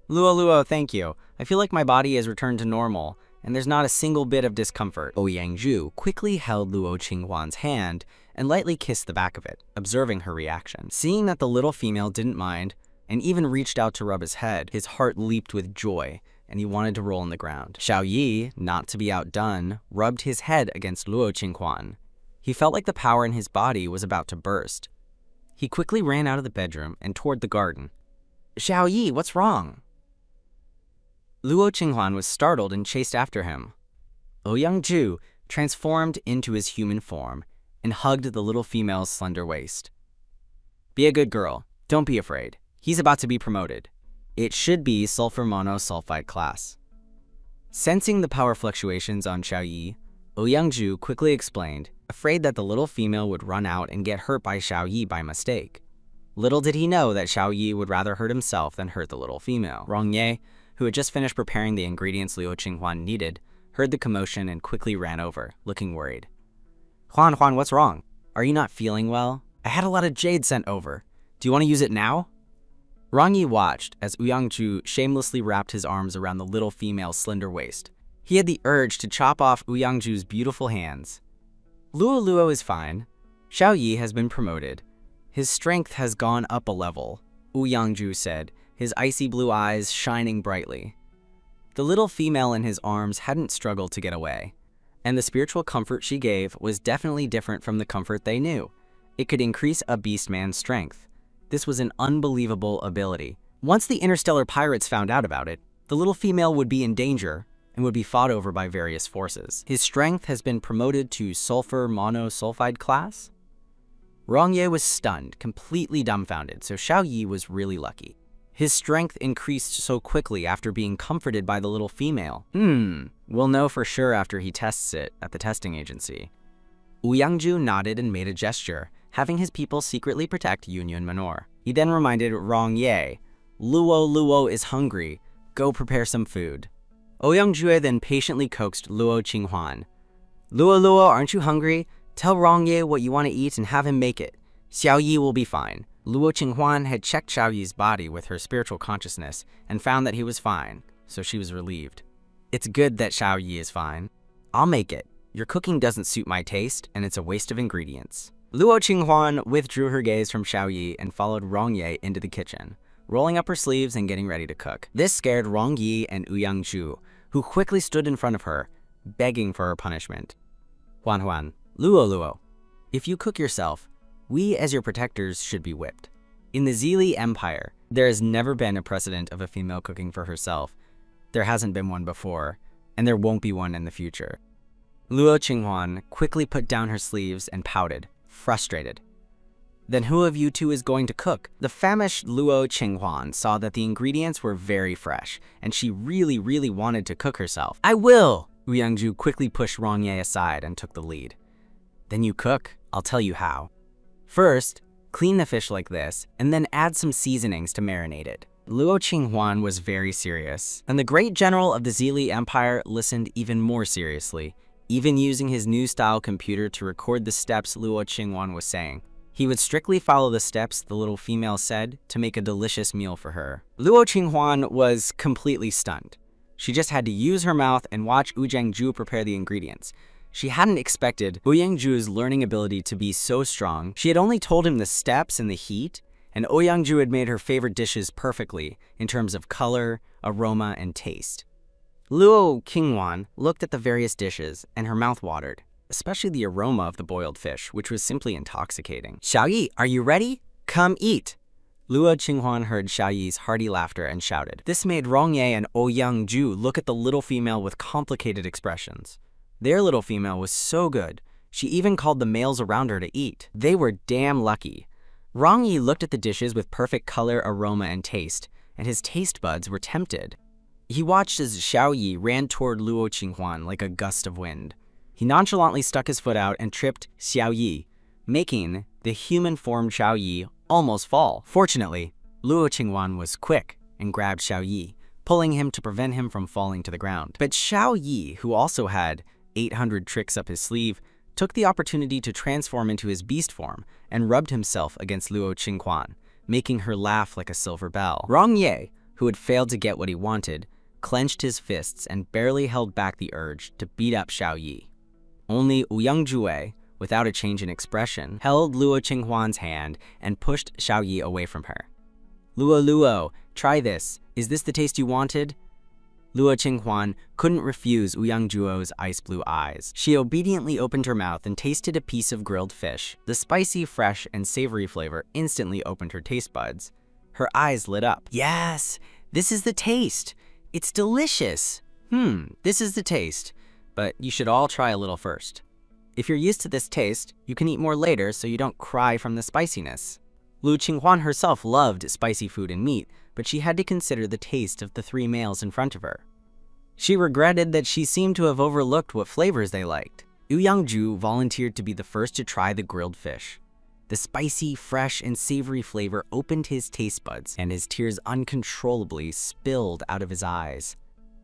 Luo, thank you. I feel like my body has returned to normal, and there's not a single bit of discomfort. Ouyang Ju quickly held Luo Qinghuan's hand and lightly kissed the back of it, observing her reaction. Seeing that the little female didn't mind, and even reached out to rub his head, his heart leaped with joy, and he wanted to roll on the ground. Xiaoyi, not to be outdone, rubbed his head against Luo Qinghuan. He felt like the power in his body was about to burst. He quickly ran out of the bedroom and toward the garden. Xiaoyi, what's wrong? Luo Qinghuan was startled and chased after him. Ouyang Ju transformed into his human form and hugged the little female's slender waist. Be a good girl. Don't be afraid. He's about to be promoted. It should be sulfur monosulfide class. Sensing the power fluctuations on Xiaoyi, Ouyang Ju quickly explained, afraid that the little female would run out and get hurt by Xiaoyi by mistake. Little did he know that Xiaoyi would rather hurt himself than hurt the little female. Rongye, who had just finished preparing the ingredients Luo Qinghuan needed, heard the commotion and quickly ran over, looking worried. Huan, what's wrong? Are you not feeling well? I had a lot of jade sent over. Do you want to use it now? Rongye watched as Ouyang Ju shamelessly wrapped his arms around the little female's slender waist. He had the urge to chop off Ouyang Ju's beautiful hands. Luo is fine. Xiaoyi has been promoted. His strength has gone up a level, Ouyang Ju said, his icy blue eyes shining brightly. The little female in his arms hadn't struggled to get away, and the spiritual comfort she gave was definitely different from the comfort they knew. It could increase a beast man's strength. This was an unbelievable ability. Once the interstellar pirates found out about it, the little female would be in danger and would be fought over by various forces. His strength has been promoted to sulfur monosulfide class? Rongye was stunned, completely dumbfounded, so Xiaoyi was really lucky. His strength increased so quickly after being comforted by the little female. We'll know for sure after he tests it at the testing agency. Ouyang Ju nodded and made a gesture, having his people secretly protect Yun Manor. He then reminded Rongye, Luo is hungry. Go prepare some food. Ouyang Ju then patiently coaxed Luo Qinghuan. Luo, aren't you hungry? Tell Rongye what you want to eat and have him make it. Xiaoyi will be fine. Luo Qinghuan had checked Xiaoyi's body with her spiritual consciousness and found that he was fine, so she was relieved. It's good that Xiaoyi is fine. I'll make it. Your cooking doesn't suit my taste, and it's a waste of ingredients. Luo Qinghuan withdrew her gaze from Xiaoyi and followed Rongye into the kitchen, rolling up her sleeves and getting ready to cook. This scared Rongye and Ouyang Ju, who quickly stood in front of her, begging for her punishment. Huan, Luo, if you cook yourself, we as your protectors should be whipped. In the Zili Empire, there has never been a precedent of a female cooking for herself. There hasn't been one before, and there won't be one in the future. Luo Qinghuan quickly put down her sleeves and pouted, frustrated. Then who of you two is going to cook? The famished Luo Qinghuan saw that the ingredients were very fresh, and she really wanted to cook herself. I will! Wu Yangju quickly pushed Rong Ye aside and took the lead. Then you cook, I'll tell you how. First, clean the fish like this, and then add some seasonings to marinate it. Luo Qinghuan was very serious, and the great general of the Zili Empire listened even more seriously, even using his new style computer to record the steps Luo Qinghuan was saying. He would strictly follow the steps the little female said to make a delicious meal for her. Luo Qinghuan was completely stunned. She just had to use her mouth and watch Wu Yangju prepare the ingredients. She hadn't expected Wu Yangju's learning ability to be so strong. She had only told him the steps and the heat, and Wu Yangju had made her favorite dishes perfectly in terms of color, aroma, and taste. Luo Qinghuan looked at the various dishes, and her mouth watered, especially the aroma of the boiled fish, which was simply intoxicating. Xiaoyi, are you ready? Come eat! Luo Qinghuan heard Xiaoyi's hearty laughter and shouted. This made Rong Ye and Wu Yangju look at the little female with complicated expressions. Their little female was so good, she even called the males around her to eat. They were damn lucky. Rong Yi looked at the dishes with perfect color, aroma, and taste, and his taste buds were tempted. He watched as Xiaoyi ran toward Luo Qinghuan like a gust of wind. He nonchalantly stuck his foot out and tripped Xiaoyi, making the human-formed Xiaoyi almost fall. Fortunately, Luo Qinghuan was quick and grabbed Xiaoyi, pulling him to prevent him from falling to the ground. But Xiaoyi, who also had 800 tricks up his sleeve, took the opportunity to transform into his beast form and rubbed himself against Luo Qinghuan, making her laugh like a silver bell. Rong Ye, who had failed to get what he wanted, clenched his fists and barely held back the urge to beat up Xiaoyi. Only Wu Yangju, without a change in expression, held Luo Qinghuan's hand and pushed Xiaoyi away from her. Luo, try this. Is this the taste you wanted? Luo Qinghuan couldn't refuse Wu Yangjuo's ice blue eyes. She obediently opened her mouth and tasted a piece of grilled fish. The spicy, fresh, and savory flavor instantly opened her taste buds. Her eyes lit up. Yes, this is the taste. It's delicious. This is the taste. But you should all try a little first. If you're used to this taste, you can eat more later so you don't cry from the spiciness. Lu Qinghuan herself loved spicy food and meat, but she had to consider the taste of the three males in front of her. She regretted that she seemed to have overlooked what flavors they liked. Wu Yangju volunteered to be the first to try the grilled fish. The spicy, fresh, and savory flavor opened his taste buds, and his tears uncontrollably spilled out of his eyes.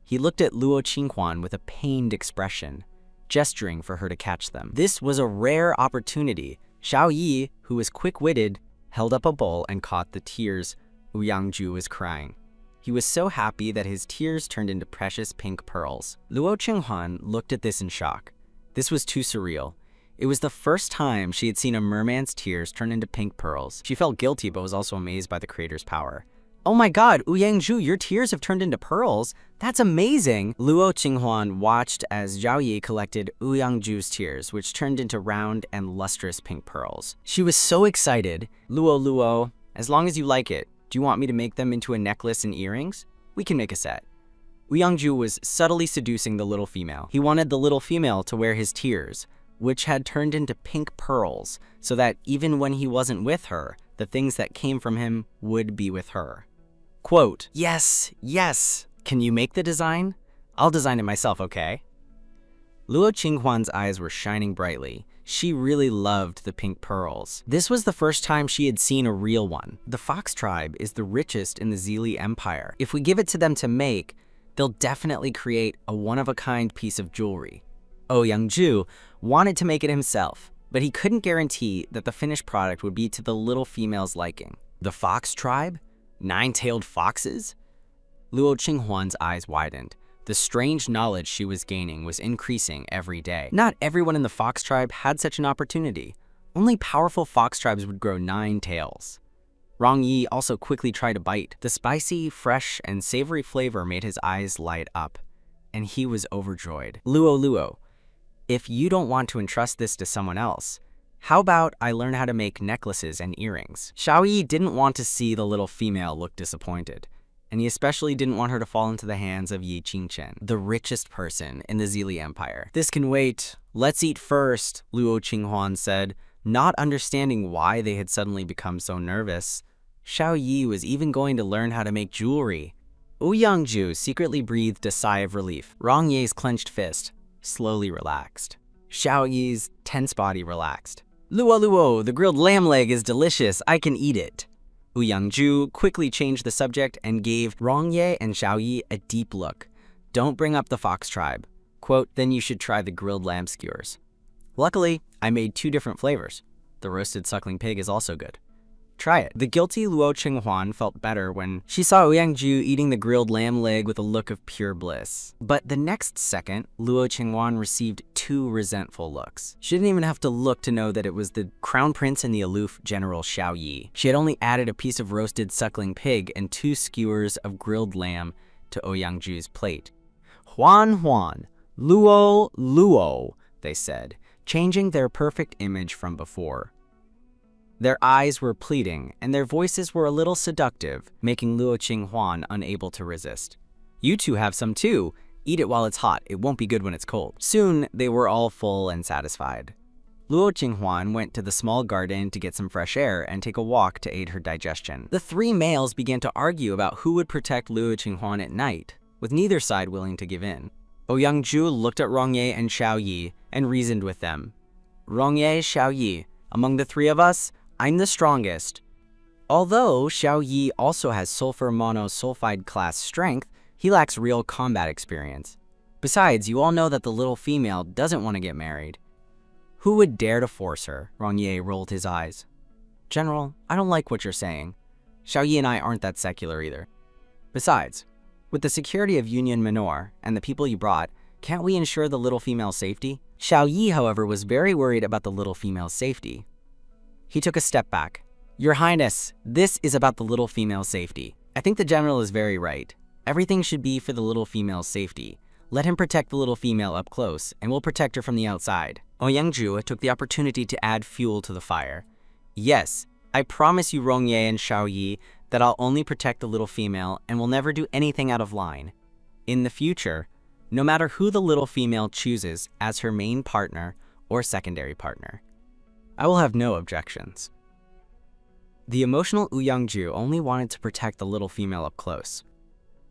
He looked at Luo Qinghuan with a pained expression, gesturing for her to catch them. This was a rare opportunity. Xiaoyi, who was quick-witted, held up a bowl and caught the tears Wu Yangju was crying. He was so happy that his tears turned into precious pink pearls. Luo Qinghuan looked at this in shock. This was too surreal. It was the first time she had seen a merman's tears turn into pink pearls. She felt guilty but was also amazed by the creator's power. Oh my god, Wu Yangju, your tears have turned into pearls. That's amazing! Luo Qinghuan watched as Xiaoyi collected Wu Yangju's tears, which turned into round and lustrous pink pearls. She was so excited. Luo, as long as you like it, do you want me to make them into a necklace and earrings? We can make a set. Wu Yangju was subtly seducing the little female. He wanted the little female to wear his tears, which had turned into pink pearls, so that even when he wasn't with her, the things that came from him would be with her. Quote, yes, can you make the design? I'll design it myself, okay? Luo Qinghuan's eyes were shining brightly. She really loved the pink pearls. This was the first time she had seen a real one. The Fox tribe is the richest in the Zili Empire. If we give it to them to make, they'll definitely create a one-of-a-kind piece of jewelry. Wu Yangju wanted to make it himself, but he couldn't guarantee that the finished product would be to the little female's liking. The Fox tribe? 9-tailed foxes? Luo Qinghuan's eyes widened. The strange knowledge she was gaining was increasing every day. Not everyone in the Fox tribe had such an opportunity. Only powerful fox tribes would grow 9 tails. Rong Yi also quickly tried a bite. The spicy, fresh, and savory flavor made his eyes light up, and he was overjoyed. Luo, if you don't want to entrust this to someone else, how about I learn how to make necklaces and earrings? Xiaoyi didn't want to see the little female look disappointed, and he especially didn't want her to fall into the hands of Yi Qingchen, the richest person in the Zili Empire. "This can wait. Let's eat first," Luo Qinghuan said, not understanding why they had suddenly become so nervous. Xiao Yi was even going to learn how to make jewelry. Ouyang-ju secretly breathed a sigh of relief. Rong Ye's clenched fist slowly relaxed. Xiao Yi's tense body relaxed. "Luo Luo, the grilled lamb leg is delicious. I can eat it." Ouyang-ju quickly changed the subject and gave Rong Ye and Xiao Yi a deep look. "Don't bring up the fox tribe. Quote, then you should try the grilled lamb skewers. Luckily, I made 2 different flavors. The roasted suckling pig is also good. Try it." The guilty Luo Qinghuan felt better when she saw Ouyang-ju eating the grilled lamb leg with a look of pure bliss. But the next second, Luo Qinghuan received 2 resentful looks. She didn't even have to look to know that it was the crown prince and the aloof General Xiao Yi. She had only added a piece of roasted suckling pig and 2 skewers of grilled lamb to Ouyang-ju's plate. "Huan Huan, Luo Luo," they said, changing their perfect image from before. Their eyes were pleading, and their voices were a little seductive, making Luo Qinghuan unable to resist. "You two have some too. Eat it while it's hot. It won't be good when it's cold." Soon, they were all full and satisfied. Luo Qinghuan went to the small garden to get some fresh air and take a walk to aid her digestion. The 3 males began to argue about who would protect Luo Qinghuan at night, with neither side willing to give in. Ouyang-ju looked at Rong Ye and Xiao Yi and reasoned with them. "Rong Ye, Xiao Yi, among the 3 of us, I'm the strongest." Although Xiao Yi also has sulfur monosulfide class strength, he lacks real combat experience. Besides, you all know that the little female doesn't want to get married. "Who would dare to force her?" Rong Ye rolled his eyes. "General, I don't like what you're saying. Xiao Yi and I aren't that secular either. Besides, with the security of Union Minor and the people you brought, can't we ensure the little female's safety?" Xiao Yi, however, was very worried about the little female's safety. He took a step back. "Your Highness, this is about the little female's safety. I think the general is very right. Everything should be for the little female's safety. Let him protect the little female up close, and we'll protect her from the outside." Ouyang-ju took the opportunity to add fuel to the fire. "Yes, I promise you, Rong Ye and Xiao Yi, that I'll only protect the little female and will never do anything out of line. In the future, no matter who the little female chooses as her main partner or secondary partner, I will have no objections." The emotional Ouyang-ju only wanted to protect the little female up close.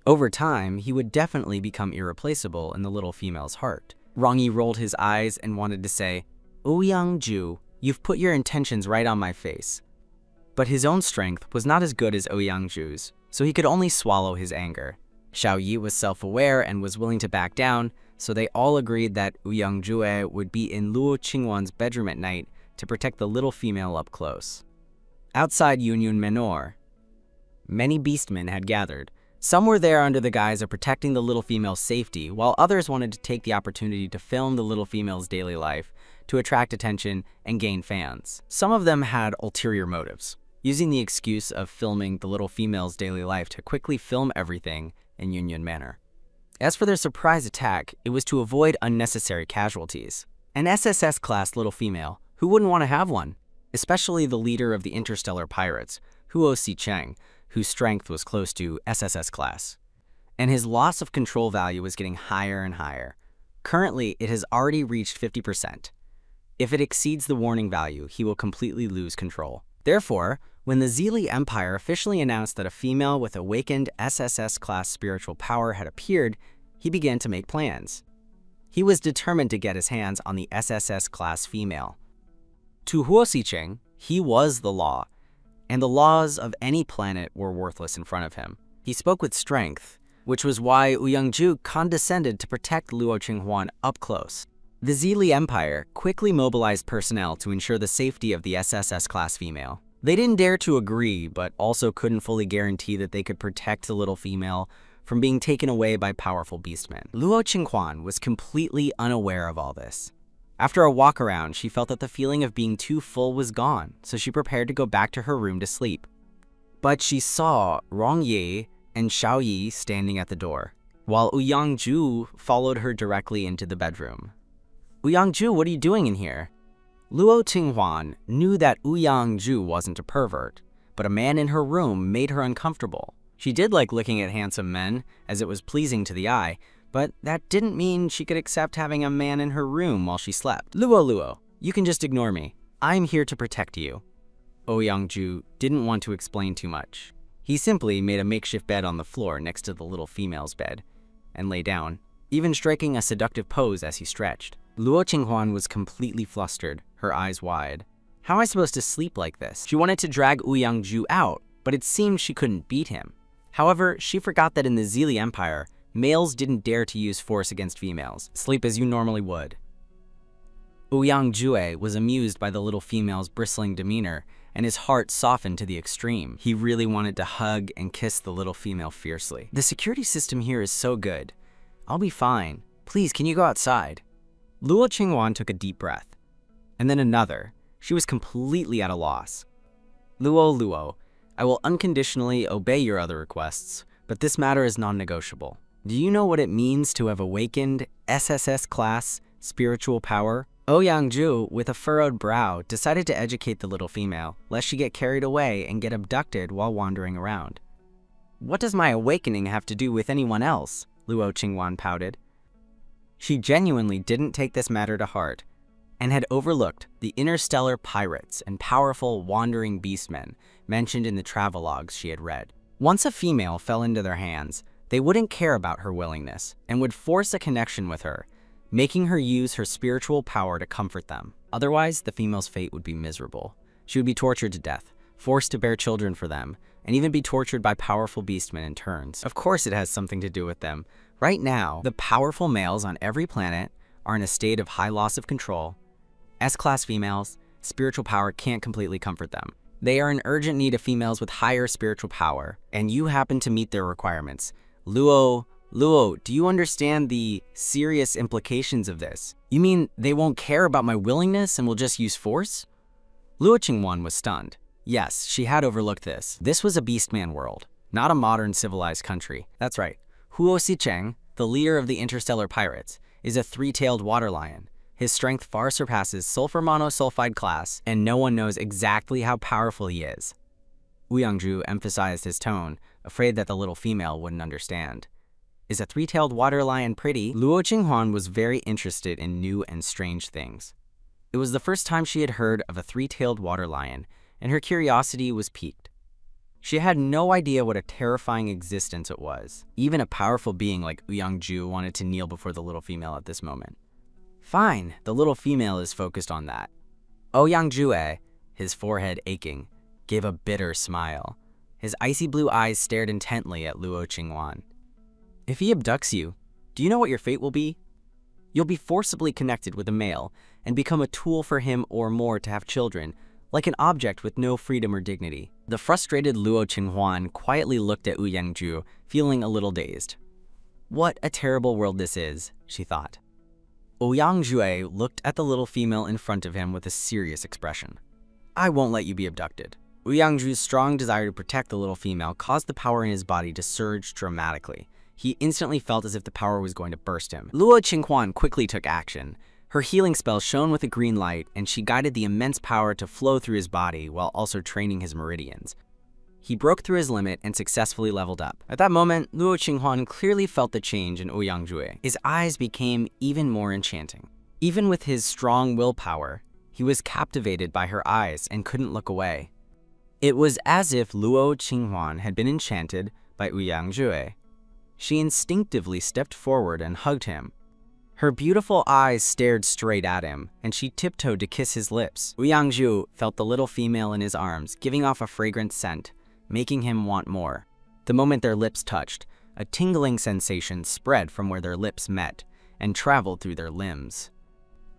Over time, he would definitely become irreplaceable in the little female's heart. Rong Yi rolled his eyes and wanted to say, "Ouyang-ju, you've put your intentions right on my face." But his own strength was not as good as Ouyang-ju's, so he could only swallow his anger. Xiao Yi was self-aware and was willing to back down, so they all agreed that Ouyang-ju would be in Luo Qinghuan's bedroom at night to protect the little female up close. Outside Union Minor, many beastmen had gathered. Some were there under the guise of protecting the little female's safety, while others wanted to take the opportunity to film the little female's daily life to attract attention and gain fans. Some of them had ulterior motives, using the excuse of filming the little female's daily life to quickly film everything in Union Manor. As for their surprise attack, it was to avoid unnecessary casualties. An SSS-class little female, who wouldn't want to have one? Especially the leader of the interstellar pirates, Huo Si-cheng, whose strength was close to SSS class. And his loss of control value was getting higher and higher. Currently, it has already reached 50%. If it exceeds the warning value, he will completely lose control. Therefore, when the Zili Empire officially announced that a female with awakened SSS-class spiritual power had appeared, he began to make plans. He was determined to get his hands on the SSS-class female. To Huo Si-cheng, he was the law, and the laws of any planet were worthless in front of him. He spoke with strength, which was why Ouyang-ju condescended to protect Luo Qinghuan up close. The Zili Empire quickly mobilized personnel to ensure the safety of the SSS-class female. They didn't dare to agree, but also couldn't fully guarantee that they could protect the little female from being taken away by powerful beastmen. Luo Qinghuan was completely unaware of all this. After a walk around, she felt that the feeling of being too full was gone, so she prepared to go back to her room to sleep. But she saw Rong Ye and Xiao Yi standing at the door, while Ouyang-ju followed her directly into the bedroom. "Ouyang-ju, what are you doing in here?" Luo Qinghuan knew that Ouyang-ju wasn't a pervert, but a man in her room made her uncomfortable. She did like looking at handsome men, as it was pleasing to the eye, but that didn't mean she could accept having a man in her room while she slept. Luo, you can just ignore me. I'm here to protect you. Ouyang-ju didn't want to explain too much. He simply made a makeshift bed on the floor next to the little female's bed and lay down, even striking a seductive pose as he stretched. Luo Qinghuan was completely flustered, her eyes wide. How am I supposed to sleep like this? She wanted to drag Ouyang-ju out, but it seemed she couldn't beat him. However, she forgot that in the Zili Empire, males didn't dare to use force against females. Sleep as you normally would. Ouyang-ju was amused by the little female's bristling demeanor, and his heart softened to the extreme. He really wanted to hug and kiss the little female fiercely. The security system here is so good. I'll be fine. Please, can you go outside? Luo Qinghuan took a deep breath, and then another. She was completely at a loss. Luo, I will unconditionally obey your other requests, but this matter is non-negotiable. Do you know what it means to have awakened SSS class spiritual power? Ouyang-ju, with a furrowed brow, decided to educate the little female, lest she get carried away and get abducted while wandering around. What does my awakening have to do with anyone else? Luo Qinghuan pouted. She genuinely didn't take this matter to heart, and had overlooked the interstellar pirates and powerful wandering beastmen mentioned in the travelogues she had read. Once a female fell into their hands, they wouldn't care about her willingness and would force a connection with her, making her use her spiritual power to comfort them. Otherwise, the female's fate would be miserable. She would be tortured to death, forced to bear children for them, and even be tortured by powerful beastmen in turns. Of course it has something to do with them. Right now, the powerful males on every planet are in a state of high loss of control. S-class females, spiritual power can't completely comfort them. They are in urgent need of females with higher spiritual power, and you happen to meet their requirements. Luo, do you understand the serious implications of this? You mean they won't care about my willingness and will just use force? Luo Qinghuan was stunned. Yes, she had overlooked this. This was a beastman world, not a modern civilized country. That's right. Huo Xicheng, the leader of the interstellar pirates, is a three-tailed water lion. His strength far surpasses sulfur monosulfide class, and no one knows exactly how powerful he is. Ouyang-ju emphasized his tone, afraid that the little female wouldn't understand. Is a three-tailed water lion pretty? Luo Qinghuan was very interested in new and strange things. It was the first time she had heard of a three-tailed water lion, and her curiosity was piqued. She had no idea what a terrifying existence it was. Even a powerful being like Ouyang-ju wanted to kneel before the little female at this moment. Fine, the little female is focused on that. Ouyang-ju, his forehead aching, gave a bitter smile. His icy blue eyes stared intently at Luo Qinghuan. If he abducts you, do you know what your fate will be? You'll be forcibly connected with a male and become a tool for him or more to have children, like an object with no freedom or dignity. The frustrated Luo Qinghuan quietly looked at Ouyang-ju, feeling a little dazed. What a terrible world this is, she thought. Ouyang-ju looked at the little female in front of him with a serious expression. I won't let you be abducted. Ouyang-ju's strong desire to protect the little female caused the power in his body to surge dramatically. He instantly felt as if the power was going to burst him. Luo Qinghuan quickly took action. Her healing spell shone with a green light, and she guided the immense power to flow through his body while also training his meridians. He broke through his limit and successfully leveled up. At that moment, Luo Qinghuan clearly felt the change in Ouyang-ju. His eyes became even more enchanting. Even with his strong willpower, he was captivated by her eyes and couldn't look away. It was as if Luo Qinghuan had been enchanted by Ouyang-ju. She instinctively stepped forward and hugged him. Her beautiful eyes stared straight at him, and she tiptoed to kiss his lips. Ouyang-ju felt the little female in his arms, giving off a fragrant scent, making him want more. The moment their lips touched, a tingling sensation spread from where their lips met and traveled through their limbs.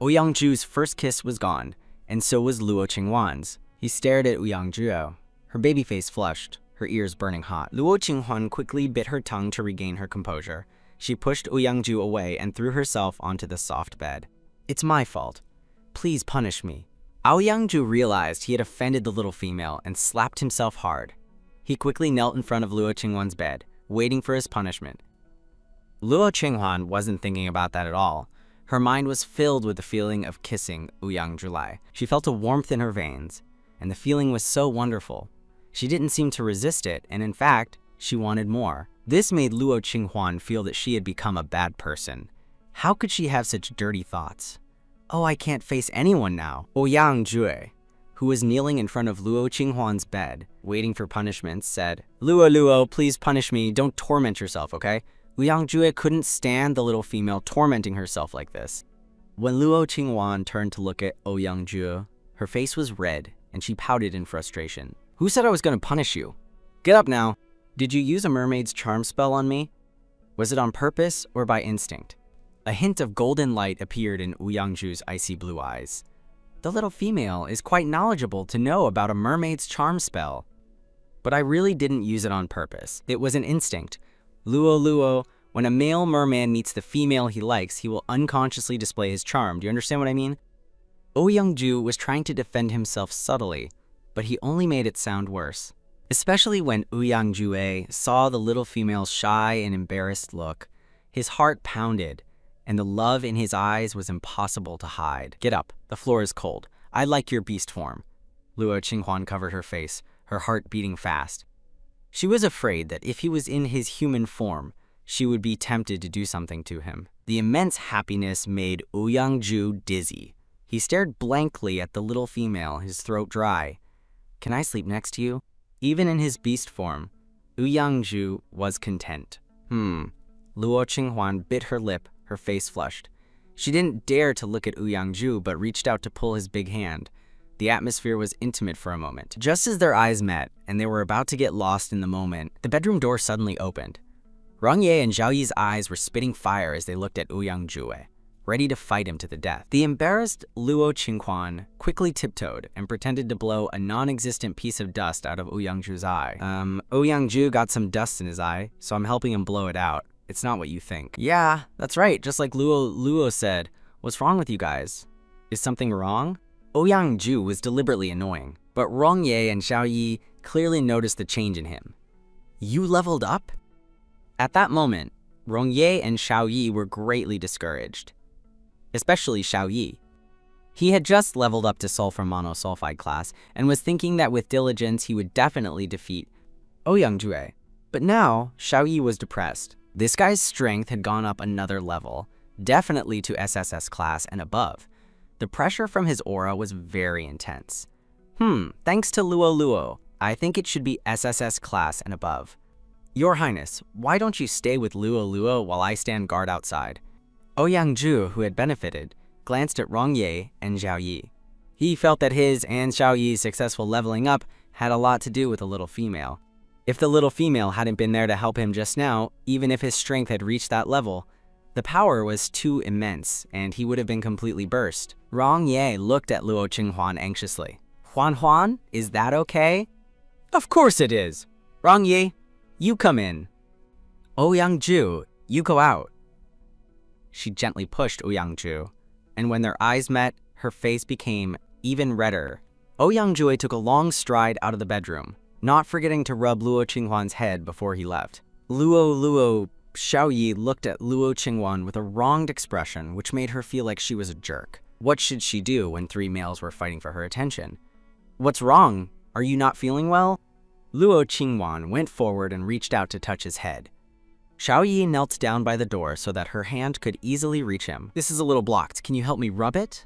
Ouyang-ju's first kiss was gone, and so was Luo Qinghuan's. He stared at Ouyang-ju. Her baby face flushed, her ears burning hot. Luo Qinghuan quickly bit her tongue to regain her composure. She pushed Ouyang-ju away and threw herself onto the soft bed. It's my fault. Please punish me. Ouyang-ju realized he had offended the little female and slapped himself hard. He quickly knelt in front of Luo Qinghuan's bed, waiting for his punishment. Luo Qinghuan wasn't thinking about that at all. Her mind was filled with the feeling of kissing Ouyang-ju. She felt a warmth in her veins, and the feeling was so wonderful. She didn't seem to resist it, and in fact, She wanted more. This made Luo Qinghuan feel that she had become a bad person. How could she have such dirty thoughts? Oh, I can't face anyone now. Ouyang Jue, who was kneeling in front of Luo Qinghuan's bed, waiting for punishment, said, Luo, please punish me. Don't torment yourself, okay? Ouyang Jue couldn't stand the little female tormenting herself like this. When Luo Qinghuan turned to look at Ouyang Jue, her face was red, and she pouted in frustration. Who said I was going to punish you? Get up now. Did you use a mermaid's charm spell on me? Was it on purpose or by instinct? A hint of golden light appeared in Ouyang Jue's icy blue eyes. The little female is quite knowledgeable to know about a mermaid's charm spell. But I really didn't use it on purpose. It was an instinct. Luo, when a male merman meets the female he likes, he will unconsciously display his charm. Do you understand what I mean? Ouyang Jue was trying to defend himself subtly, but he only made it sound worse. Especially when Ouyang Jue saw the little female's shy and embarrassed look, his heart pounded, and the love in his eyes was impossible to hide. Get up, the floor is cold. I like your beast form. Luo Qinghuan covered her face, her heart beating fast. She was afraid that if he was in his human form, she would be tempted to do something to him. The immense happiness made Ouyang Jue dizzy. He stared blankly at the little female, his throat dry. Can I sleep next to you? Even in his beast form, Ouyang Jue was content. Luo Qinghuan bit her lip, her face flushed. She didn't dare to look at Ouyang Jue, but reached out to pull his big hand. The atmosphere was intimate for a moment. Just as their eyes met, and they were about to get lost in the moment, the bedroom door suddenly opened. Rong Ye and Zhao Yi's eyes were spitting fire as they looked at Ouyang Jue, ready to fight him to the death. The embarrassed Luo Qinghuan quickly tiptoed and pretended to blow a non-existent piece of dust out of Ouyang Jue's eye. Ouyang Jue got some dust in his eye, so I'm helping him blow it out. It's not what you think. Yeah, that's right, just like Luo said. What's wrong with you guys? Is something wrong? Ouyang Jue was deliberately annoying, but Rong Ye and Zhao Yi clearly noticed the change in him. You leveled up? At that moment, Rong Ye and Zhao Yi were greatly discouraged, especially Zhao Yi. He had just leveled up to sulfur monosulfide class and was thinking that with diligence he would definitely defeat Ouyang Jue. But now, Zhao Yi was depressed. This guy's strength had gone up another level, definitely to SSS class and above. The pressure from his aura was very intense. Thanks to Luo, I think it should be SSS class and above. Your Highness, why don't you stay with Luo while I stand guard outside? Ouyang Jue, who had benefited, glanced at Rong Ye and Zhao Yi. He felt that his and Zhao Yi's successful leveling up had a lot to do with the little female. If the little female hadn't been there to help him just now, even if his strength had reached that level, the power was too immense and he would have been completely burst. Rong Ye looked at Luo Qinghuan anxiously. Huan, is that okay? Of course it is. Rong Ye, you come in. Ouyang Jue, you go out. She gently pushed Ouyang Jue, and when their eyes met, her face became even redder. Ouyang Jue took a long stride out of the bedroom, not forgetting to rub Luo Qinghuan's head before he left. Luo, Zhao Yi looked at Luo Qinghuan with a wronged expression, which made her feel like she was a jerk. What should she do when three males were fighting for her attention? What's wrong? Are you not feeling well? Luo Qinghuan went forward and reached out to touch his head. Zhao Yi knelt down by the door so that her hand could easily reach him. This is a little blocked. Can you help me rub it?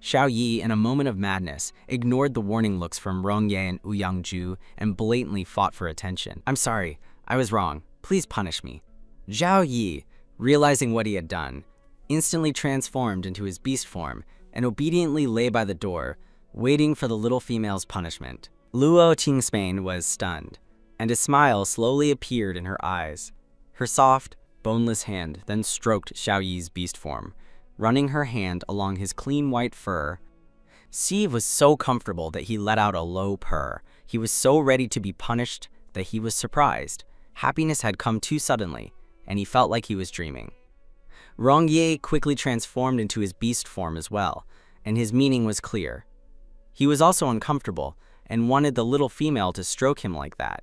Zhao Yi, in a moment of madness, ignored the warning looks from Rong Ye and Ouyang Jue and blatantly fought for attention. I'm sorry. I was wrong. Please punish me. Zhao Yi, realizing what he had done, instantly transformed into his beast form and obediently lay by the door, waiting for the little female's punishment. Luo Qingspain was stunned, and a smile slowly appeared in her eyes. Her soft, boneless hand then stroked Zhao Yi's beast form, running her hand along his clean white fur. Steve was so comfortable that he let out a low purr. He was so ready to be punished that he was surprised. Happiness had come too suddenly, and he felt like he was dreaming. Rong Ye quickly transformed into his beast form as well, and his meaning was clear. He was also uncomfortable and wanted the little female to stroke him like that.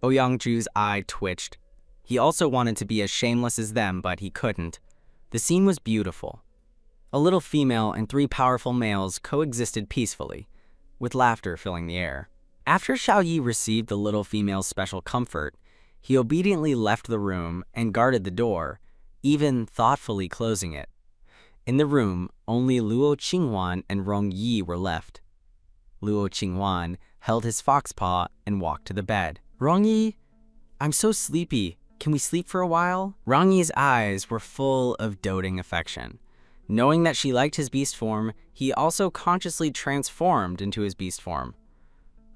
Ouyang Jue's eye twitched. He also wanted to be as shameless as them, but he couldn't. The scene was beautiful. A little female and three powerful males coexisted peacefully, with laughter filling the air. After Zhao Yi received the little female's special comfort, He obediently left the room and guarded the door, even thoughtfully closing it. In the room, only Luo Qinghuan and Rong Yi were left. Luo Qinghuan held his fox paw and walked to the bed. "Rong Yi, I'm so sleepy. Can we sleep for a while?" Rong Yi's eyes were full of doting affection. Knowing that she liked his beast form, he also consciously transformed into his beast form.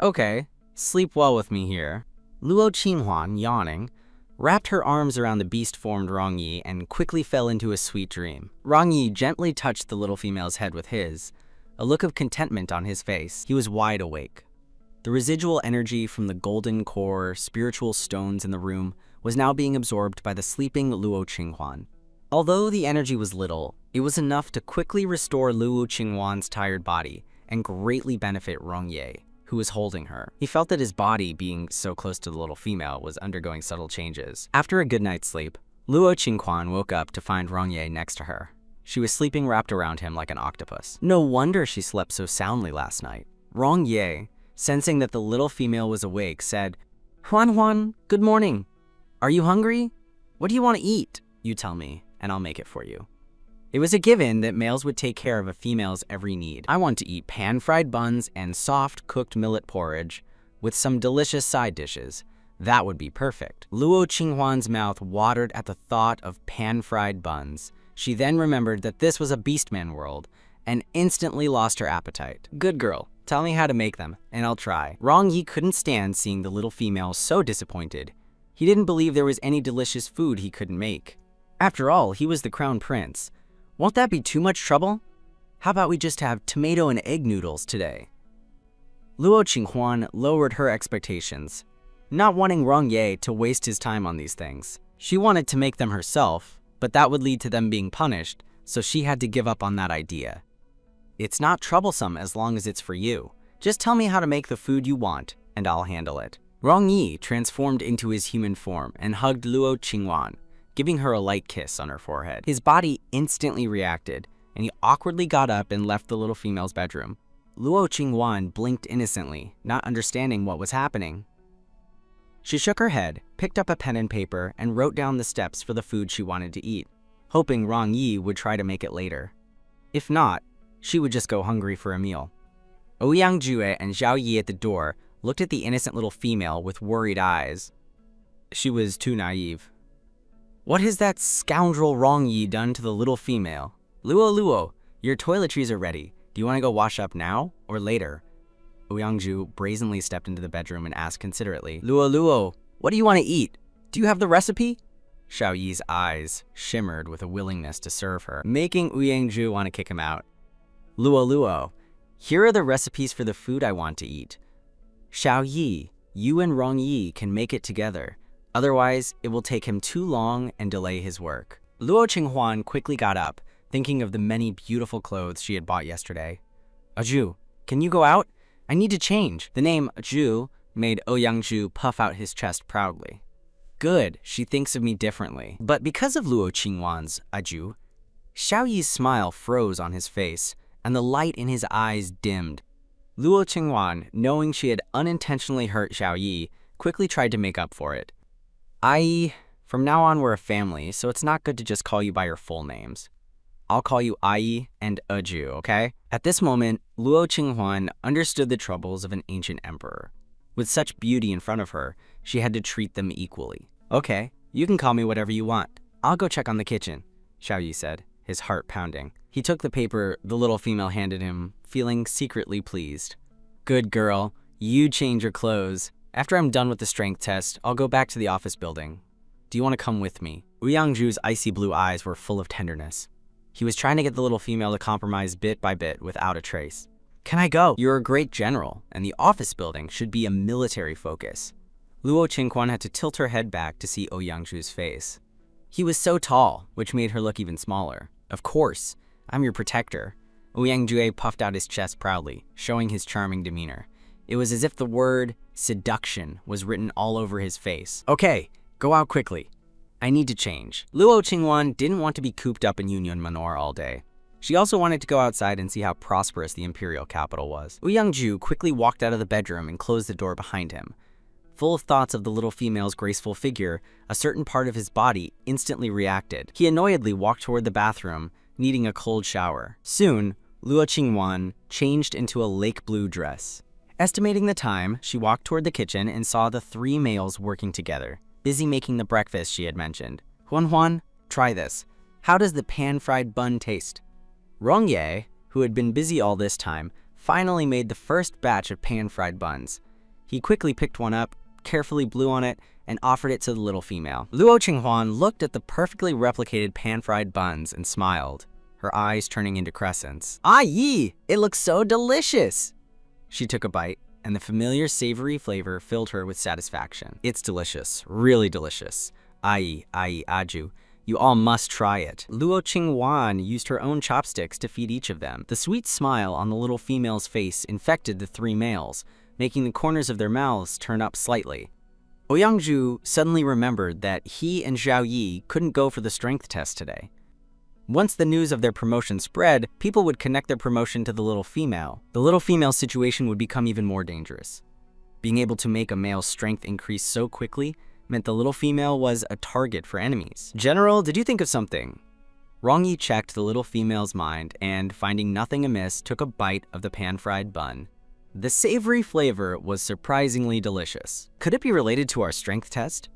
"Okay, sleep well with me here." Luo Qinghuan, yawning, wrapped her arms around the beast-formed Rong Yi and quickly fell into a sweet dream. Rong Yi gently touched the little female's head with his, a look of contentment on his face. He was wide awake. The residual energy from the golden core spiritual stones in the room was now being absorbed by the sleeping Luo Qinghuan. Although the energy was little, it was enough to quickly restore Luo Qinghuan's tired body and greatly benefit Rong Yi, who was holding her. He felt that his body, being so close to the little female, was undergoing subtle changes. After a good night's sleep, Luo Qinghuan woke up to find Rong Yi next to her. She was sleeping wrapped around him like an octopus. No wonder she slept so soundly last night. Rong Yi, sensing that the little female was awake, said, "Huan Huan, good morning. Are you hungry? What do you want to eat? You tell me, and I'll make it for you." It was a given that males would take care of a female's every need. "I want to eat pan-fried buns and soft cooked millet porridge with some delicious side dishes. That would be perfect." Luo Qinghuan's mouth watered at the thought of pan-fried buns. She then remembered that this was a beastman world and instantly lost her appetite. "Good girl, tell me how to make them, and I'll try." Rong Yi couldn't stand seeing the little female so disappointed. He didn't believe there was any delicious food he couldn't make. After all, he was the crown prince. Won't that be too much trouble? How about we just have tomato and egg noodles today? Luo Qinghuan lowered her expectations, not wanting Rong Yi to waste his time on these things. She wanted to make them herself, but that would lead to them being punished, so she had to give up on that idea. "It's not troublesome as long as it's for you. Just tell me how to make the food you want, and I'll handle it." Rong Yi transformed into his human form and hugged Luo Qinghuan, giving her a light kiss on her forehead. His body instantly reacted, and he awkwardly got up and left the little female's bedroom. Luo Qinghuan blinked innocently, not understanding what was happening. She shook her head, picked up a pen and paper, and wrote down the steps for the food she wanted to eat, hoping Rong Yi would try to make it later. If not, she would just go hungry for a meal. Ouyang Jue and Zhao Yi at the door looked at the innocent little female with worried eyes. She was too naive. "What has that scoundrel Rong Yi done to the little female?" Luo, your toiletries are ready. Do you want to go wash up now or later?" Ouyangju brazenly stepped into the bedroom and asked considerately. Luo, what do you want to eat? Do you have the recipe?" Xiao Yi's eyes shimmered with a willingness to serve her, making Ouyangju want to kick him out. Luo, here are the recipes for the food I want to eat. Xiao Yi, you and Rong Yi can make it together. Otherwise, it will take him too long and delay his work. Luo Qinghuan quickly got up, thinking of the many beautiful clothes she had bought yesterday. "Aju, can you go out? I need to change." The name Aju made Ouyangju puff out his chest proudly. "Good, she thinks of me differently." But because of Luo Qinghuan's Aju, Xiao Yi's smile froze on his face, and the light in his eyes dimmed. Luo Qinghuan, knowing she had unintentionally hurt Xiao Yi, quickly tried to make up for it. "Ai, from now on we're a family, so it's not good to just call you by your full names. I'll call you Ai and Aju, okay?" At this moment, Luo Qinghuan understood the troubles of an ancient emperor. With such beauty in front of her, she had to treat them equally. "Okay, you can call me whatever you want. I'll go check on the kitchen," Xiao Yi said, his heart pounding. He took the paper the little female handed him, feeling secretly pleased. "Good girl, you change your clothes. After I'm done with the strength test, I'll go back to the office building. Do you want to come with me?" Ouyangju's icy blue eyes were full of tenderness. He was trying to get the little female to compromise bit by bit without a trace. "Can I go? You're a great general, and the office building should be a military focus." Luo Qinghuan had to tilt her head back to see Ouyangju's face. He was so tall, which made her look even smaller. "Of course, I'm your protector." Ouyangju puffed out his chest proudly, showing his charming demeanor. It was as if the word seduction was written all over his face. "Okay, go out quickly. I need to change." Luo Qinghuan didn't want to be cooped up in Union Manor all day. She also wanted to go outside and see how prosperous the imperial capital was. Ouyangju quickly walked out of the bedroom and closed the door behind him. Full of thoughts of the little female's graceful figure, a certain part of his body instantly reacted. He annoyedly walked toward the bathroom, needing a cold shower. Soon, Luo Qingwan changed into a lake blue dress. Estimating the time, she walked toward the kitchen and saw the three males working together, busy making the breakfast she had mentioned. Huan, try this. How does the pan-fried bun taste? Rongye, who had been busy all this time, finally made the first batch of pan-fried buns. He quickly picked one up, carefully blew on it, and offered it to the little female. Luo Qinghuan looked at the perfectly replicated pan-fried buns and smiled, her eyes turning into crescents. Ah yi, it looks so delicious! She took a bite, and the familiar savory flavor filled her with satisfaction. It's delicious, really delicious. Ai, aju. You all must try it. Luo Qingwan used her own chopsticks to feed each of them. The sweet smile on the little female's face infected the three males, making the corners of their mouths turn up slightly. Ouyangju suddenly remembered that he and Zhao Yi couldn't go for the strength test today. Once the news of their promotion spread, people would connect their promotion to the little female. The little female's situation would become even more dangerous. Being able to make a male's strength increase so quickly meant the little female was a target for enemies. General, did you think of something? Rong Yi checked the little female's mind and, finding nothing amiss, took a bite of the pan-fried bun. The savory flavor was surprisingly delicious. Could it be related to our strength test?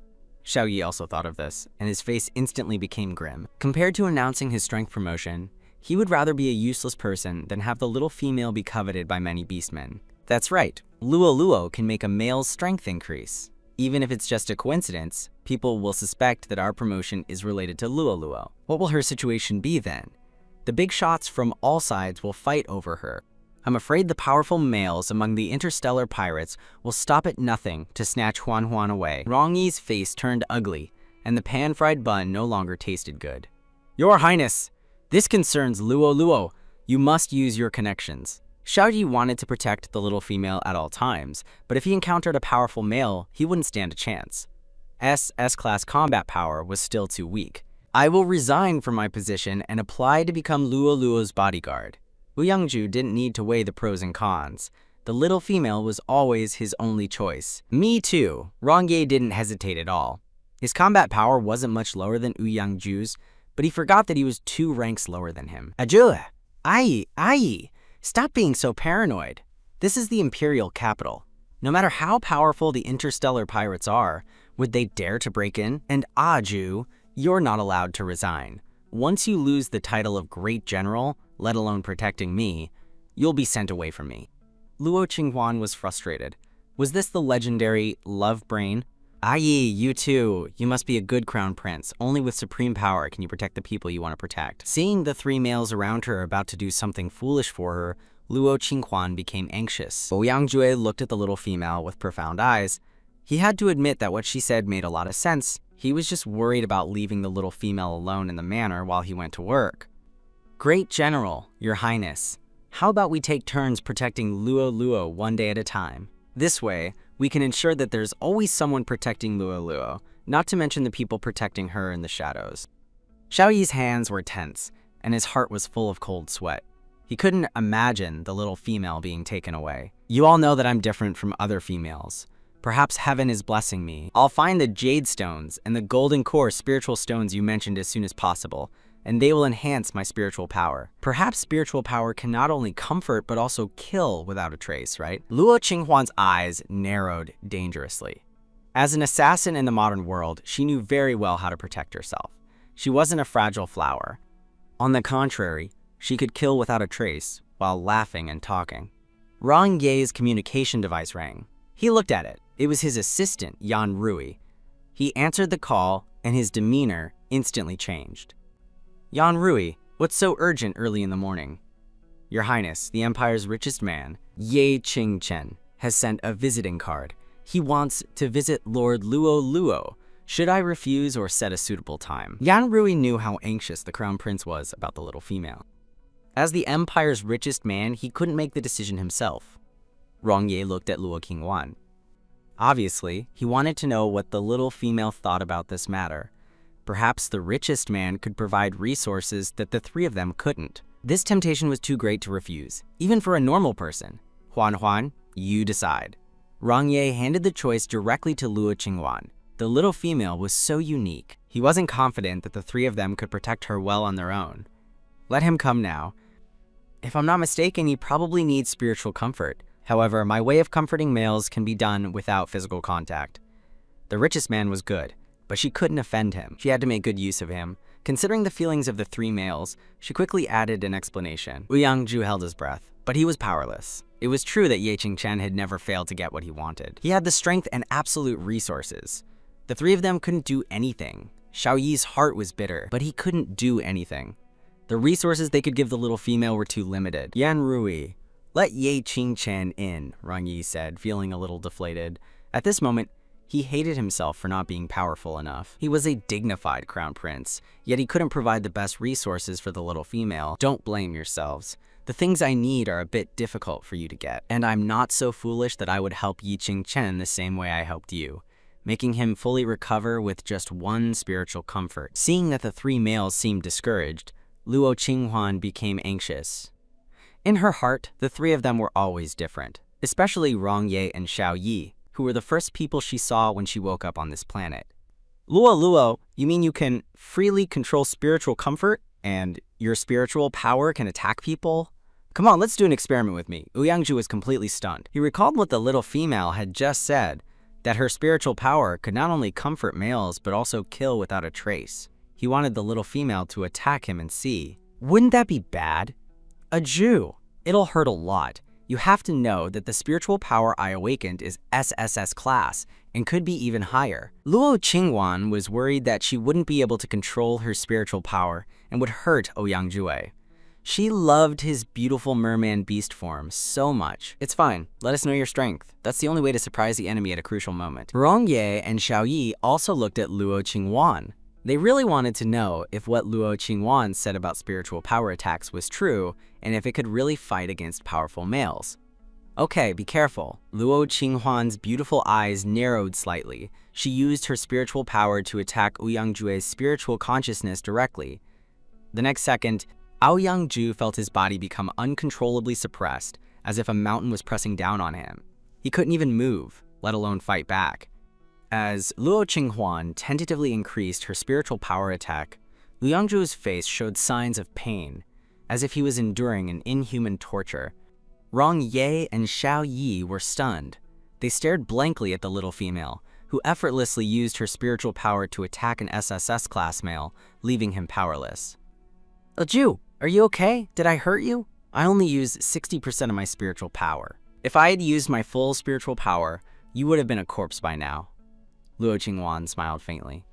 Xiao Yi also thought of this, and his face instantly became grim. Compared to announcing his strength promotion, he would rather be a useless person than have the little female be coveted by many beastmen. That's right, Luo can make a male's strength increase. Even if it's just a coincidence, people will suspect that our promotion is related to Luo. What will her situation be then? The big shots from all sides will fight over her. I'm afraid the powerful males among the interstellar pirates will stop at nothing to snatch Huan away. Rong Yi's face turned ugly, and the pan-fried bun no longer tasted good. Your Highness, this concerns Luo. You must use your connections. Xiao Yi wanted to protect the little female at all times, but if he encountered a powerful male, he wouldn't stand a chance. S-class combat power was still too weak. I will resign from my position and apply to become Luo's bodyguard. Ouyangju didn't need to weigh the pros and cons. The little female was always his only choice. Me too. Rongye didn't hesitate at all. His combat power wasn't much lower than Ouyangju's, but he forgot that he was 2 ranks lower than him. Ajua! Ai! Stop being so paranoid. This is the Imperial capital. No matter how powerful the interstellar pirates are, would they dare to break in? And Aju, you're not allowed to resign. Once you lose the title of Great General, let alone protecting me, you'll be sent away from me. Luo Qinghuan was frustrated. Was this the legendary love brain? Ai, you too. You must be a good crown prince. Only with supreme power can you protect the people you want to protect. Seeing the 3 males around her about to do something foolish for her, Luo Qinghuan became anxious. Ouyangju looked at the little female with profound eyes. He had to admit that what she said made a lot of sense. He was just worried about leaving the little female alone in the manor while he went to work. Great General, Your Highness, how about we take turns protecting Luo one day at a time? This way, we can ensure that there's always someone protecting Luo, not to mention the people protecting her in the shadows. Xiao Yi's hands were tense, and his heart was full of cold sweat. He couldn't imagine the little female being taken away. You all know that I'm different from other females. Perhaps heaven is blessing me. I'll find the jade stones and the golden core spiritual stones you mentioned as soon as possible, and they will enhance my spiritual power. Perhaps spiritual power can not only comfort but also kill without a trace, right? Luo Qinghuan's eyes narrowed dangerously. As an assassin in the modern world, she knew very well how to protect herself. She wasn't a fragile flower. On the contrary, she could kill without a trace while laughing and talking. Rong Ye's communication device rang. He looked at it. It was his assistant, Yan Rui. He answered the call, and his demeanor instantly changed. Yan Rui, what's so urgent early in the morning? Your Highness, the Empire's richest man, Ye Qingchen, has sent a visiting card. He wants to visit Lord Luo. Should I refuse or set a suitable time? Yan Rui knew how anxious the Crown Prince was about the little female. As the Empire's richest man, he couldn't make the decision himself. Rong Ye looked at Luo Qinghuan. Obviously, he wanted to know what the little female thought about this matter. Perhaps the richest man could provide resources that the 3 of them couldn't. This temptation was too great to refuse, even for a normal person. Huan, you decide. Rong Ye handed the choice directly to Luo Qinghuan. The little female was so unique. He wasn't confident that the three of them could protect her well on their own. Let him come now. If I'm not mistaken, he probably needs spiritual comfort. However, my way of comforting males can be done without physical contact. The richest man was good, but she couldn't offend him. She had to make good use of him. Considering the feelings of the three males, she quickly added an explanation. Ouyang-ju held his breath, but he was powerless. It was true that Ye Qingchen had never failed to get what he wanted. He had the strength and absolute resources. The three of them couldn't do anything. Xiao Yi's heart was bitter, but he couldn't do anything. The resources they could give the little female were too limited. Yan Rui, let Ye Qingchen in, Rong Yi said, feeling a little deflated. At this moment, he hated himself for not being powerful enough. He was a dignified crown prince, yet he couldn't provide the best resources for the little female. Don't blame yourselves. The things I need are a bit difficult for you to get, and I'm not so foolish that I would help Ye Qingchen the same way I helped you, making him fully recover with just one spiritual comfort. Seeing that the three males seemed discouraged, Luo Qinghuan became anxious. In her heart, the three of them were always different, especially Rong Ye and Xiao Yi, who were the first people she saw when she woke up on this planet. Luo, you mean you can freely control spiritual comfort, and your spiritual power can attack people? Come on, let's do an experiment with me. Ouyang-ju was completely stunned. He recalled what the little female had just said, that her spiritual power could not only comfort males, but also kill without a trace. He wanted the little female to attack him and see. Wouldn't that be bad? A Jew. It'll hurt a lot. You have to know that the spiritual power I awakened is SSS class and could be even higher. Luo Qinghuan was worried that she wouldn't be able to control her spiritual power and would hurt Ouyang-ju. She loved his beautiful merman beast form so much. It's fine, let us know your strength. That's the only way to surprise the enemy at a crucial moment. Rong Ye and Xiao Yi also looked at Luo Qinghuan. They really wanted to know if what Luo Qinghuan said about spiritual power attacks was true, and if it could really fight against powerful males. Okay, be careful. Luo Qinghuan's beautiful eyes narrowed slightly. She used her spiritual power to attack Ouyang-ju's spiritual consciousness directly. The next second, Ouyang-ju felt his body become uncontrollably suppressed, as if a mountain was pressing down on him. He couldn't even move, let alone fight back. As Luo Qinghuan tentatively increased her spiritual power attack, Ouyang-ju's face showed signs of pain, as if he was enduring an inhuman torture. Rong Ye and Xiao Yi were stunned. They stared blankly at the little female, who effortlessly used her spiritual power to attack an SSS class male, leaving him powerless. A Jew, are you okay? Did I hurt you? I only used 60% of my spiritual power. If I had used my full spiritual power, you would have been a corpse by now. Luo Qinghuan smiled faintly.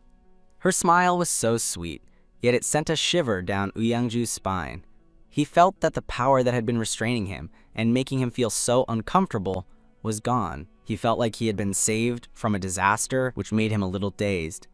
Her smile was so sweet, yet it sent a shiver down Ouyang-ju's spine. He felt that the power that had been restraining him and making him feel so uncomfortable was gone. He felt like he had been saved from a disaster, which made him a little dazed.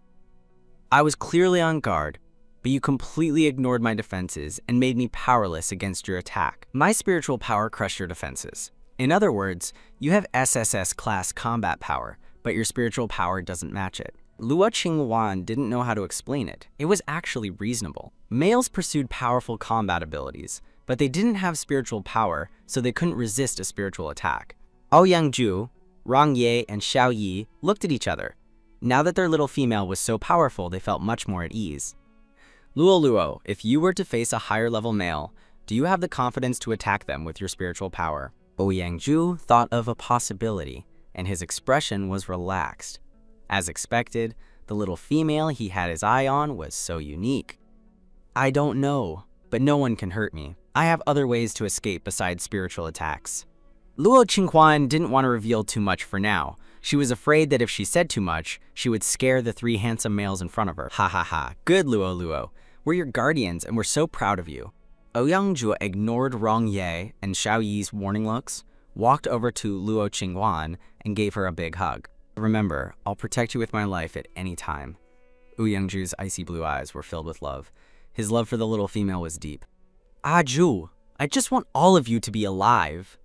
I was clearly on guard, but you completely ignored my defenses and made me powerless against your attack. My spiritual power crushed your defenses. In other words, you have SSS class combat power, but your spiritual power doesn't match it. Luo Qinghuan didn't know how to explain it. It was actually reasonable. Males pursued powerful combat abilities, but they didn't have spiritual power, so they couldn't resist a spiritual attack. Ouyang-ju, Rong Ye, and Xiao Yi looked at each other. Now that their little female was so powerful, they felt much more at ease. Luo, if you were to face a higher level male, do you have the confidence to attack them with your spiritual power? Ouyang-ju thought of a possibility, and his expression was relaxed. As expected, the little female he had his eye on was so unique. I don't know, but no one can hurt me. I have other ways to escape besides spiritual attacks. Luo Qinghuan didn't want to reveal too much for now. She was afraid that if she said too much, she would scare the three handsome males in front of her. Ha ha ha, good Luo. We're your guardians and we're so proud of you. Ouyang-ju ignored Rong Ye and Xiao Yi's warning looks, walked over to Luo Qinghuan, and gave her a big hug. Remember, I'll protect you with my life at any time. Ouyang-ju's icy blue eyes were filled with love. His love for the little female was deep. Ah, Ju, I just want all of you to be alive.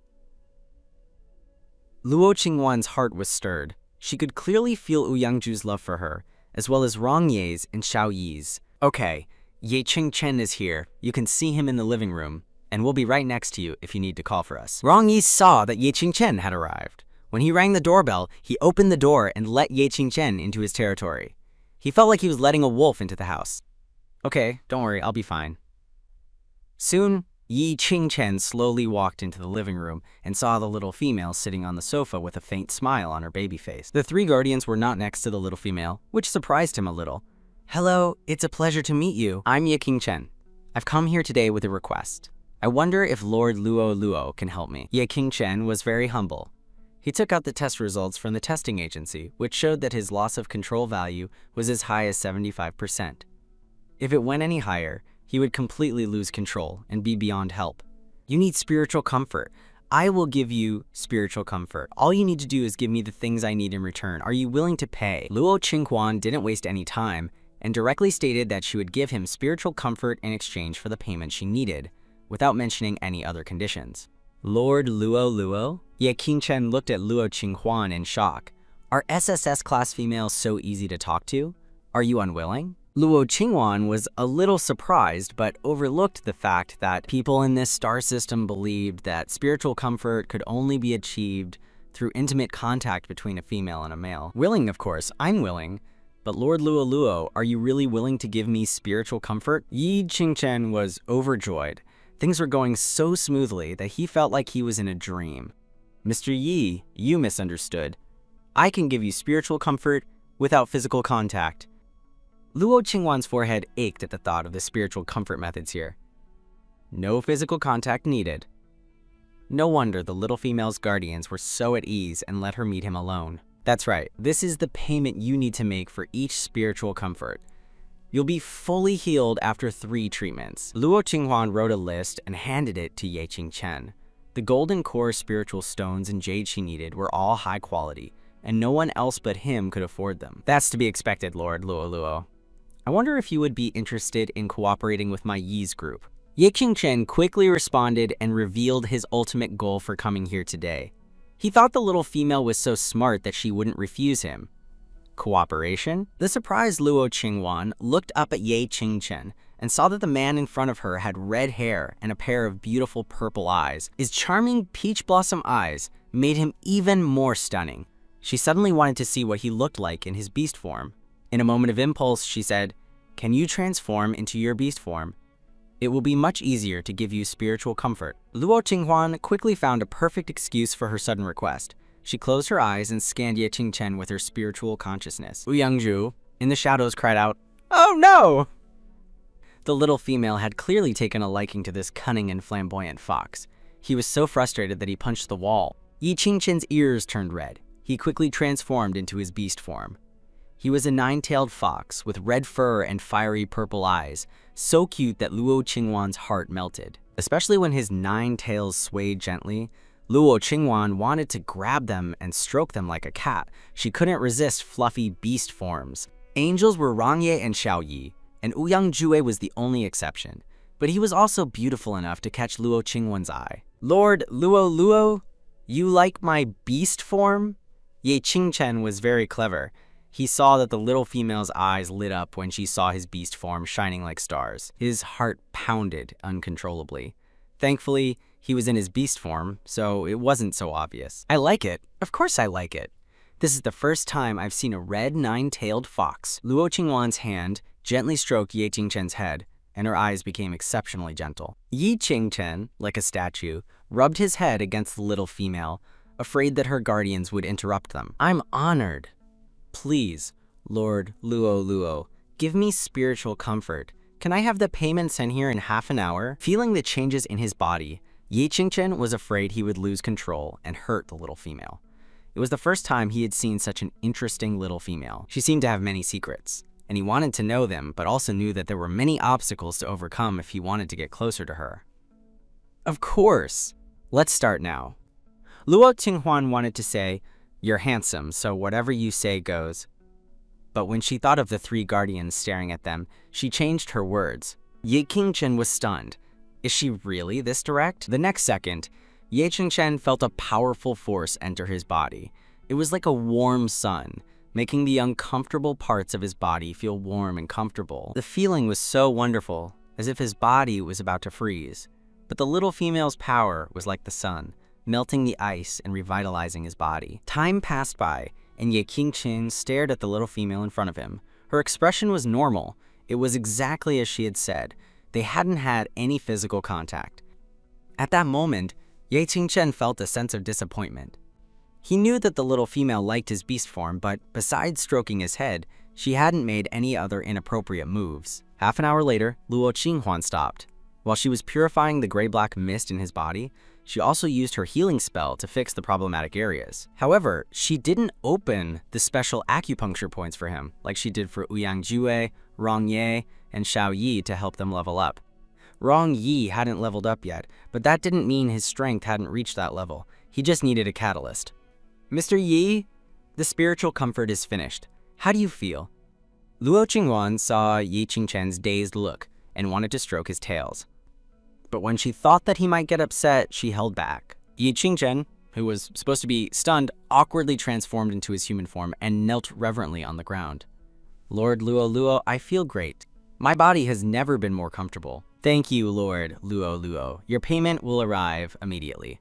Luo Qinghuan's heart was stirred. She could clearly feel Ouyang-ju's love for her, as well as Rong Ye's and Xiao Yi's. Okay, Ye Qingchen is here. You can see him in the living room, and we'll be right next to you if you need to call for us. Rong Yi saw that Ye Qingchen had arrived. When he rang the doorbell, he opened the door and let Ye Qingchen into his territory. He felt like he was letting a wolf into the house. Okay, don't worry, I'll be fine. Soon, Ye Qingchen slowly walked into the living room and saw the little female sitting on the sofa with a faint smile on her baby face. The three guardians were not next to the little female, which surprised him a little. Hello, it's a pleasure to meet you. I'm Ye Qingchen. I've come here today with a request. I wonder if Lord Luo Luo can help me. Ye Qingchen was very humble. He took out the test results from the testing agency, which showed that his loss of control value was as high as 75%. If it went any higher, he would completely lose control and be beyond help. You need spiritual comfort. I will give you spiritual comfort. All you need to do is give me the things I need in return. Are you willing to pay? Luo Qinghuan didn't waste any time and directly stated that she would give him spiritual comfort in exchange for the payment she needed, without mentioning any other conditions. Lord Luo Luo? Ye Qingchen looked at Luo Qinghuan in shock. Are SSS class females so easy to talk to? Are you unwilling? Luo Qinghuan was a little surprised, but overlooked the fact that people in this star system believed that spiritual comfort could only be achieved through intimate contact between a female and a male. Willing, of course, I'm willing. But Lord Luo Luo, are you really willing to give me spiritual comfort? Ye Qingchen was overjoyed. Things were going so smoothly that he felt like he was in a dream. Mr. Yi, you misunderstood. I can give you spiritual comfort without physical contact. Luo Qinghuan's forehead ached at the thought of the spiritual comfort methods here. No physical contact needed. No wonder the little female's guardians were so at ease and let her meet him alone. That's right, this is the payment you need to make for each spiritual comfort. You'll be fully healed after 3 treatments. Luo Qinghuan wrote a list and handed it to Ye Qingchen. The golden core spiritual stones and jade she needed were all high quality, and no one else but him could afford them. That's to be expected, Lord Luo Luo. I wonder if you would be interested in cooperating with my Yi's group. Ye Qingchen quickly responded and revealed his ultimate goal for coming here today. He thought the little female was so smart that she wouldn't refuse him. Cooperation? The surprised Luo Qinghuan looked up at Ye Qingchen and saw that the man in front of her had red hair and a pair of beautiful purple eyes. His charming peach blossom eyes made him even more stunning. She suddenly wanted to see what he looked like in his beast form. In a moment of impulse, she said, "Can you transform into your beast form? It will be much easier to give you spiritual comfort." Luo Qinghuan quickly found a perfect excuse for her sudden request. She closed her eyes and scanned Ye Qingchen with her spiritual consciousness. Ouyangzhu, in the shadows, cried out, "Oh no!" The little female had clearly taken a liking to this cunning and flamboyant fox. He was so frustrated that he punched the wall. Ye Qingchen's ears turned red. He quickly transformed into his beast form. He was a 9-tailed fox with red fur and fiery purple eyes, so cute that Luo Qinghuan's heart melted. Especially when his 9 tails swayed gently, Luo Qinghuan wanted to grab them and stroke them like a cat. She couldn't resist fluffy beast forms. Angels were Rangye and Xiaoyi, and Ouyang was the only exception. But he was also beautiful enough to catch Luo Qinghuan's eye. "Lord Luo Luo, you like my beast form?" Ye Qingchen was very clever. He saw that the little female's eyes lit up when she saw his beast form shining like stars. His heart pounded uncontrollably. Thankfully, he was in his beast form, so it wasn't so obvious. "I like it. Of course I like it. This is the first time I've seen a red 9-tailed fox." Luo Qinghuan's hand gently stroked Ye Qingchen's head, and her eyes became exceptionally gentle. Ye Qingchen, like a statue, rubbed his head against the little female, afraid that her guardians would interrupt them. "I'm honored. Please, Lord Luo Luo, give me spiritual comfort. Can I have the payment sent here in half an hour?" Feeling the changes in his body, Ye Qingchen was afraid he would lose control and hurt the little female. It was the first time he had seen such an interesting little female. She seemed to have many secrets, and he wanted to know them, but also knew that there were many obstacles to overcome if he wanted to get closer to her. "Of course. Let's start now." Luo Qinghuan wanted to say, "You're handsome, so whatever you say goes." But when she thought of the 3 guardians staring at them, she changed her words. Ye Qingchen was stunned. Is she really this direct? The next second, Ye Qingchen felt a powerful force enter his body. It was like a warm sun, making the uncomfortable parts of his body feel warm and comfortable. The feeling was so wonderful, as if his body was about to freeze. But the little female's power was like the sun, melting the ice and revitalizing his body. Time passed by, and Ye Qingchen stared at the little female in front of him. Her expression was normal. It was exactly as she had said. They hadn't had any physical contact. At that moment, Ye Qingchen felt a sense of disappointment. He knew that the little female liked his beast form, but besides stroking his head, she hadn't made any other inappropriate moves. Half an hour later, Luo Qinghuan stopped. While she was purifying the gray-black mist in his body, she also used her healing spell to fix the problematic areas. However, she didn't open the special acupuncture points for him, like she did for Ouyang Jue, Rong Ye, and Xiao Yi to help them level up. Rong Yi hadn't leveled up yet, but that didn't mean his strength hadn't reached that level. He just needed a catalyst. Mr. Yi, the spiritual comfort is finished. How do you feel? Luo Qinghuan saw Ye Qingchen's dazed look and wanted to stroke his tails. But when she thought that he might get upset, she held back. Ye Qingchen, who was supposed to be stunned, awkwardly transformed into his human form and knelt reverently on the ground. Lord Luo, I feel great. My body has never been more comfortable. Thank you, Lord Luo. Your payment will arrive immediately.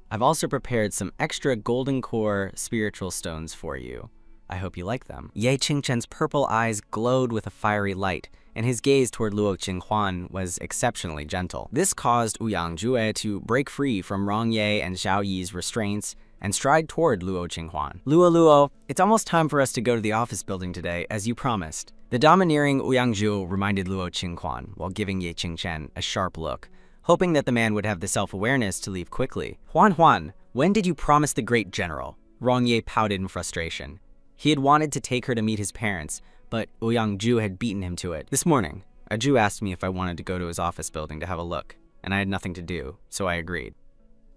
I've also prepared some extra golden core spiritual stones for you. I hope you like them. Ye Qingchen's purple eyes glowed with a fiery light, and his gaze toward Luo Qinghuan was exceptionally gentle. This caused Ouyang Jue to break free from Rong Ye and Xiao Yi's restraints and stride toward Luo Qinghuan. Luo, it's almost time for us to go to the office building today, as you promised. The domineering Ouyang Zhu reminded Luo Qinghuan while giving Ye Qingchen a sharp look, hoping that the man would have the self-awareness to leave quickly. Huan, when did you promise the great general? Rong Ye pouted in frustration. He had wanted to take her to meet his parents, but Ouyang Zhu had beaten him to it. This morning, a Jew asked me if I wanted to go to his office building to have a look, and I had nothing to do, so I agreed.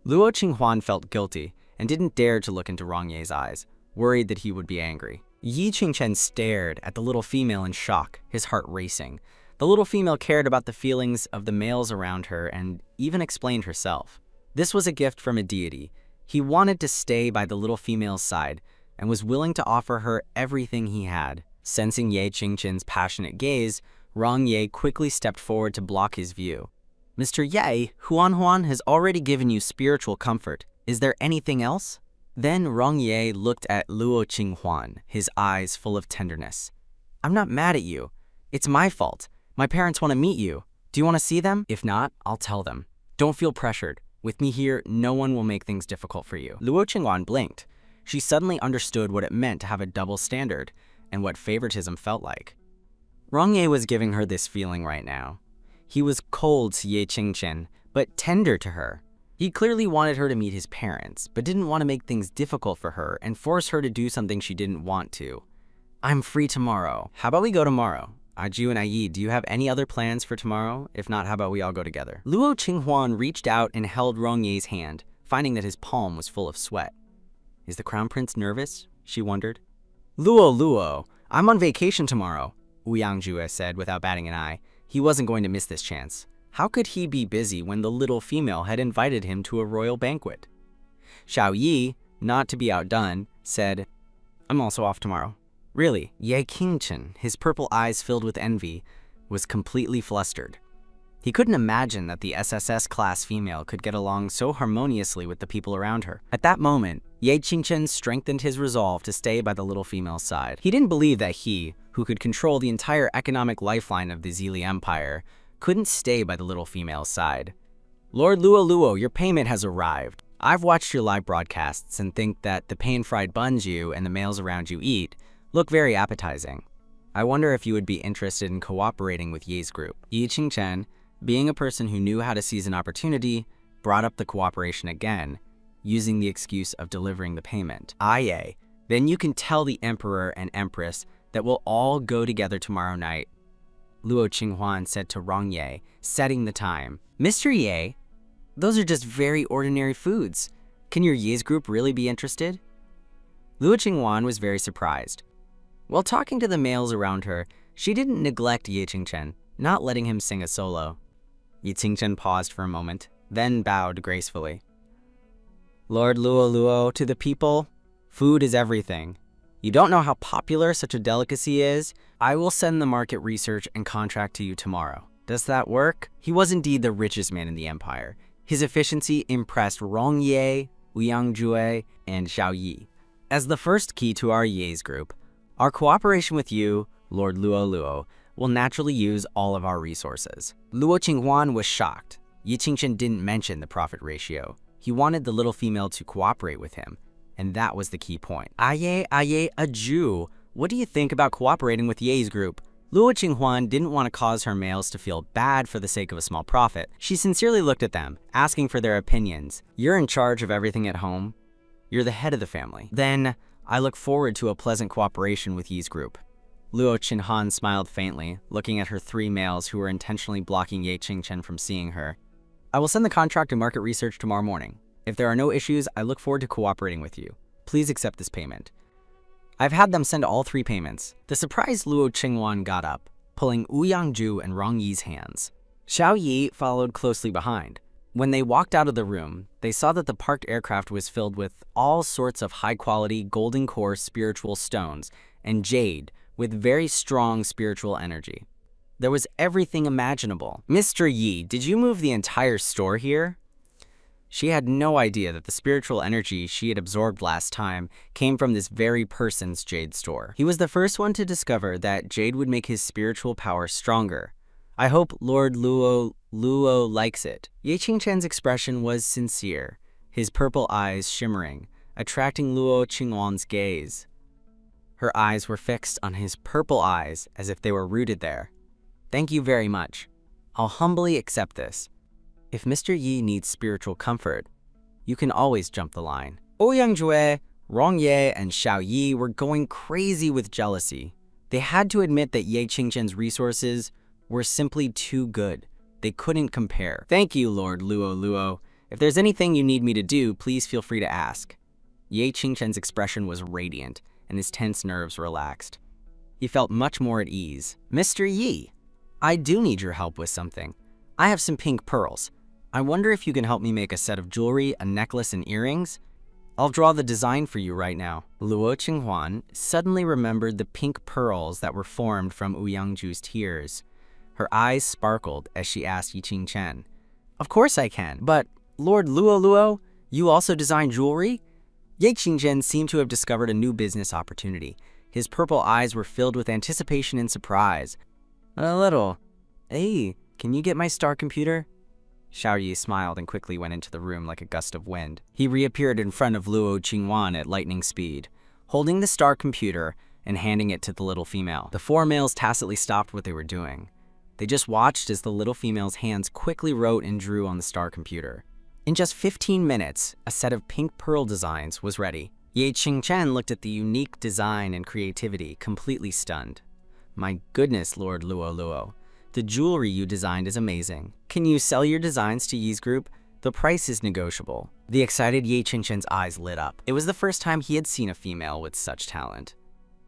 Luo Qinghuan felt guilty and didn't dare to look into Rong Ye's eyes, worried that he would be angry. Ye Qingchen stared at the little female in shock, his heart racing. The little female cared about the feelings of the males around her and even explained herself. This was a gift from a deity. He wanted to stay by the little female's side and was willing to offer her everything he had. Sensing Ye Qingchen's passionate gaze, Rong Ye quickly stepped forward to block his view. Mr. Ye, Huan has already given you spiritual comfort. Is there anything else? Then Rong Ye looked at Luo Qinghuan, his eyes full of tenderness. I'm not mad at you. It's my fault. My parents want to meet you. Do you want to see them? If not, I'll tell them. Don't feel pressured. With me here, no one will make things difficult for you. Luo Qinghuan blinked. She suddenly understood what it meant to have a double standard and what favoritism felt like. Rong Ye was giving her this feeling right now. He was cold to Ye Qingchen, but tender to her. He clearly wanted her to meet his parents, but didn't want to make things difficult for her and force her to do something she didn't want to. I'm free tomorrow. How about we go tomorrow? Aju and Ayi, do you have any other plans for tomorrow? If not, how about we all go together? Luo Qinghuan reached out and held Rong Ye's hand, finding that his palm was full of sweat. Is the crown prince nervous? She wondered. Luo, I'm on vacation tomorrow, Ouyang Jue said without batting an eye. He wasn't going to miss this chance. How could he be busy when the little female had invited him to a royal banquet? Xiao Yi, not to be outdone, said, I'm also off tomorrow. Really, Ye Qingchen, his purple eyes filled with envy, was completely flustered. He couldn't imagine that the SSS class female could get along so harmoniously with the people around her. At that moment, Ye Qingchen strengthened his resolve to stay by the little female's side. He didn't believe that he, who could control the entire economic lifeline of the Zili Empire, couldn't stay by the little female's side. Lord Luo, your payment has arrived. I've watched your live broadcasts and think that the pan-fried buns you and the males around you eat look very appetizing. I wonder if you would be interested in cooperating with Ye's group. Ye Qingchen, being a person who knew how to seize an opportunity, brought up the cooperation again, using the excuse of delivering the payment. Ye, then you can tell the Emperor and Empress that we'll all go together tomorrow night, Luo Qinghuan said to Rong Ye, setting the time. Mr. Ye, those are just very ordinary foods. Can your Ye's group really be interested? Luo Qinghuan was very surprised. While talking to the males around her, she didn't neglect Ye Qingchen, not letting him sing a solo. Ye Qingchen paused for a moment, then bowed gracefully. Lord Luo, to the people, food is everything. You don't know how popular such a delicacy is? I will send the market research and contract to you tomorrow. Does that work? He was indeed the richest man in the empire. His efficiency impressed Rong Ye, Liang Jue, and Xiao Yi. As the first key to our Ye's group, our cooperation with you, Lord Luo Luo, will naturally use all of our resources. Luo Qinghuan was shocked. Yi Qingchen didn't mention the profit ratio. He wanted the little female to cooperate with him, and that was the key point. Aye, a Jew. What do you think about cooperating with Ye's group? Luo Qinghuan didn't want to cause her males to feel bad for the sake of a small profit. She sincerely looked at them, asking for their opinions. You're in charge of everything at home. You're the head of the family. Then, I look forward to a pleasant cooperation with Yi's group. Luo Qinghuan smiled faintly, looking at her 3 males who were intentionally blocking Ye Qingchen from seeing her. I will send the contract to market research tomorrow morning. If there are no issues, I look forward to cooperating with you. Please accept this payment. I've had them send all 3 payments. The surprised Luo Qinghuan got up, pulling Wu Yangju and Rong Yi's hands. Xiao Yi followed closely behind. When they walked out of the room, they saw that the parked aircraft was filled with all sorts of high-quality golden core spiritual stones and jade with very strong spiritual energy. There was everything imaginable. Mr. Yi, did you move the entire store here? She had no idea that the spiritual energy she had absorbed last time came from this very person's jade store. He was the first one to discover that jade would make his spiritual power stronger. I hope Lord Luo likes it. Ye Qingchen's expression was sincere, his purple eyes shimmering, attracting Luo Qinghuan's gaze. Her eyes were fixed on his purple eyes as if they were rooted there. Thank you very much. I'll humbly accept this. If Mr. Yi needs spiritual comfort, you can always jump the line. Ouyang Jue, Rong Ye, and Xiao Yi were going crazy with jealousy. They had to admit that Ye Qingchen's resources were simply too good. They couldn't compare. Thank you, Lord Luo Luo. If there's anything you need me to do, please feel free to ask. Ye Qingchen's expression was radiant, and his tense nerves relaxed. He felt much more at ease. Mr. Yi, I do need your help with something. I have some pink pearls. I wonder if you can help me make a set of jewelry, a necklace, and earrings? I'll draw the design for you right now. Luo Qinghuan suddenly remembered the pink pearls that were formed from Ouyangju's tears. Her eyes sparkled as she asked Yi Qingchen. Of course I can, but Lord Luo Luo, you also design jewelry? Ye Qingchen seemed to have discovered a new business opportunity. His purple eyes were filled with anticipation and surprise. A little. Hey, can you get my star computer? Xiao Yi smiled and quickly went into the room like a gust of wind. He reappeared in front of Luo Qinghuan at lightning speed, holding the star computer and handing it to the little female. The 4 males tacitly stopped what they were doing. They just watched as the little female's hands quickly wrote and drew on the star computer. In just 15 minutes, a set of pink pearl designs was ready. Ye Qingchen looked at the unique design and creativity, completely stunned. My goodness, Lord Luo Luo. The jewelry you designed is amazing. Can you sell your designs to Yi's group? The price is negotiable. The excited Ye Qingchen's eyes lit up. It was the first time he had seen a female with such talent.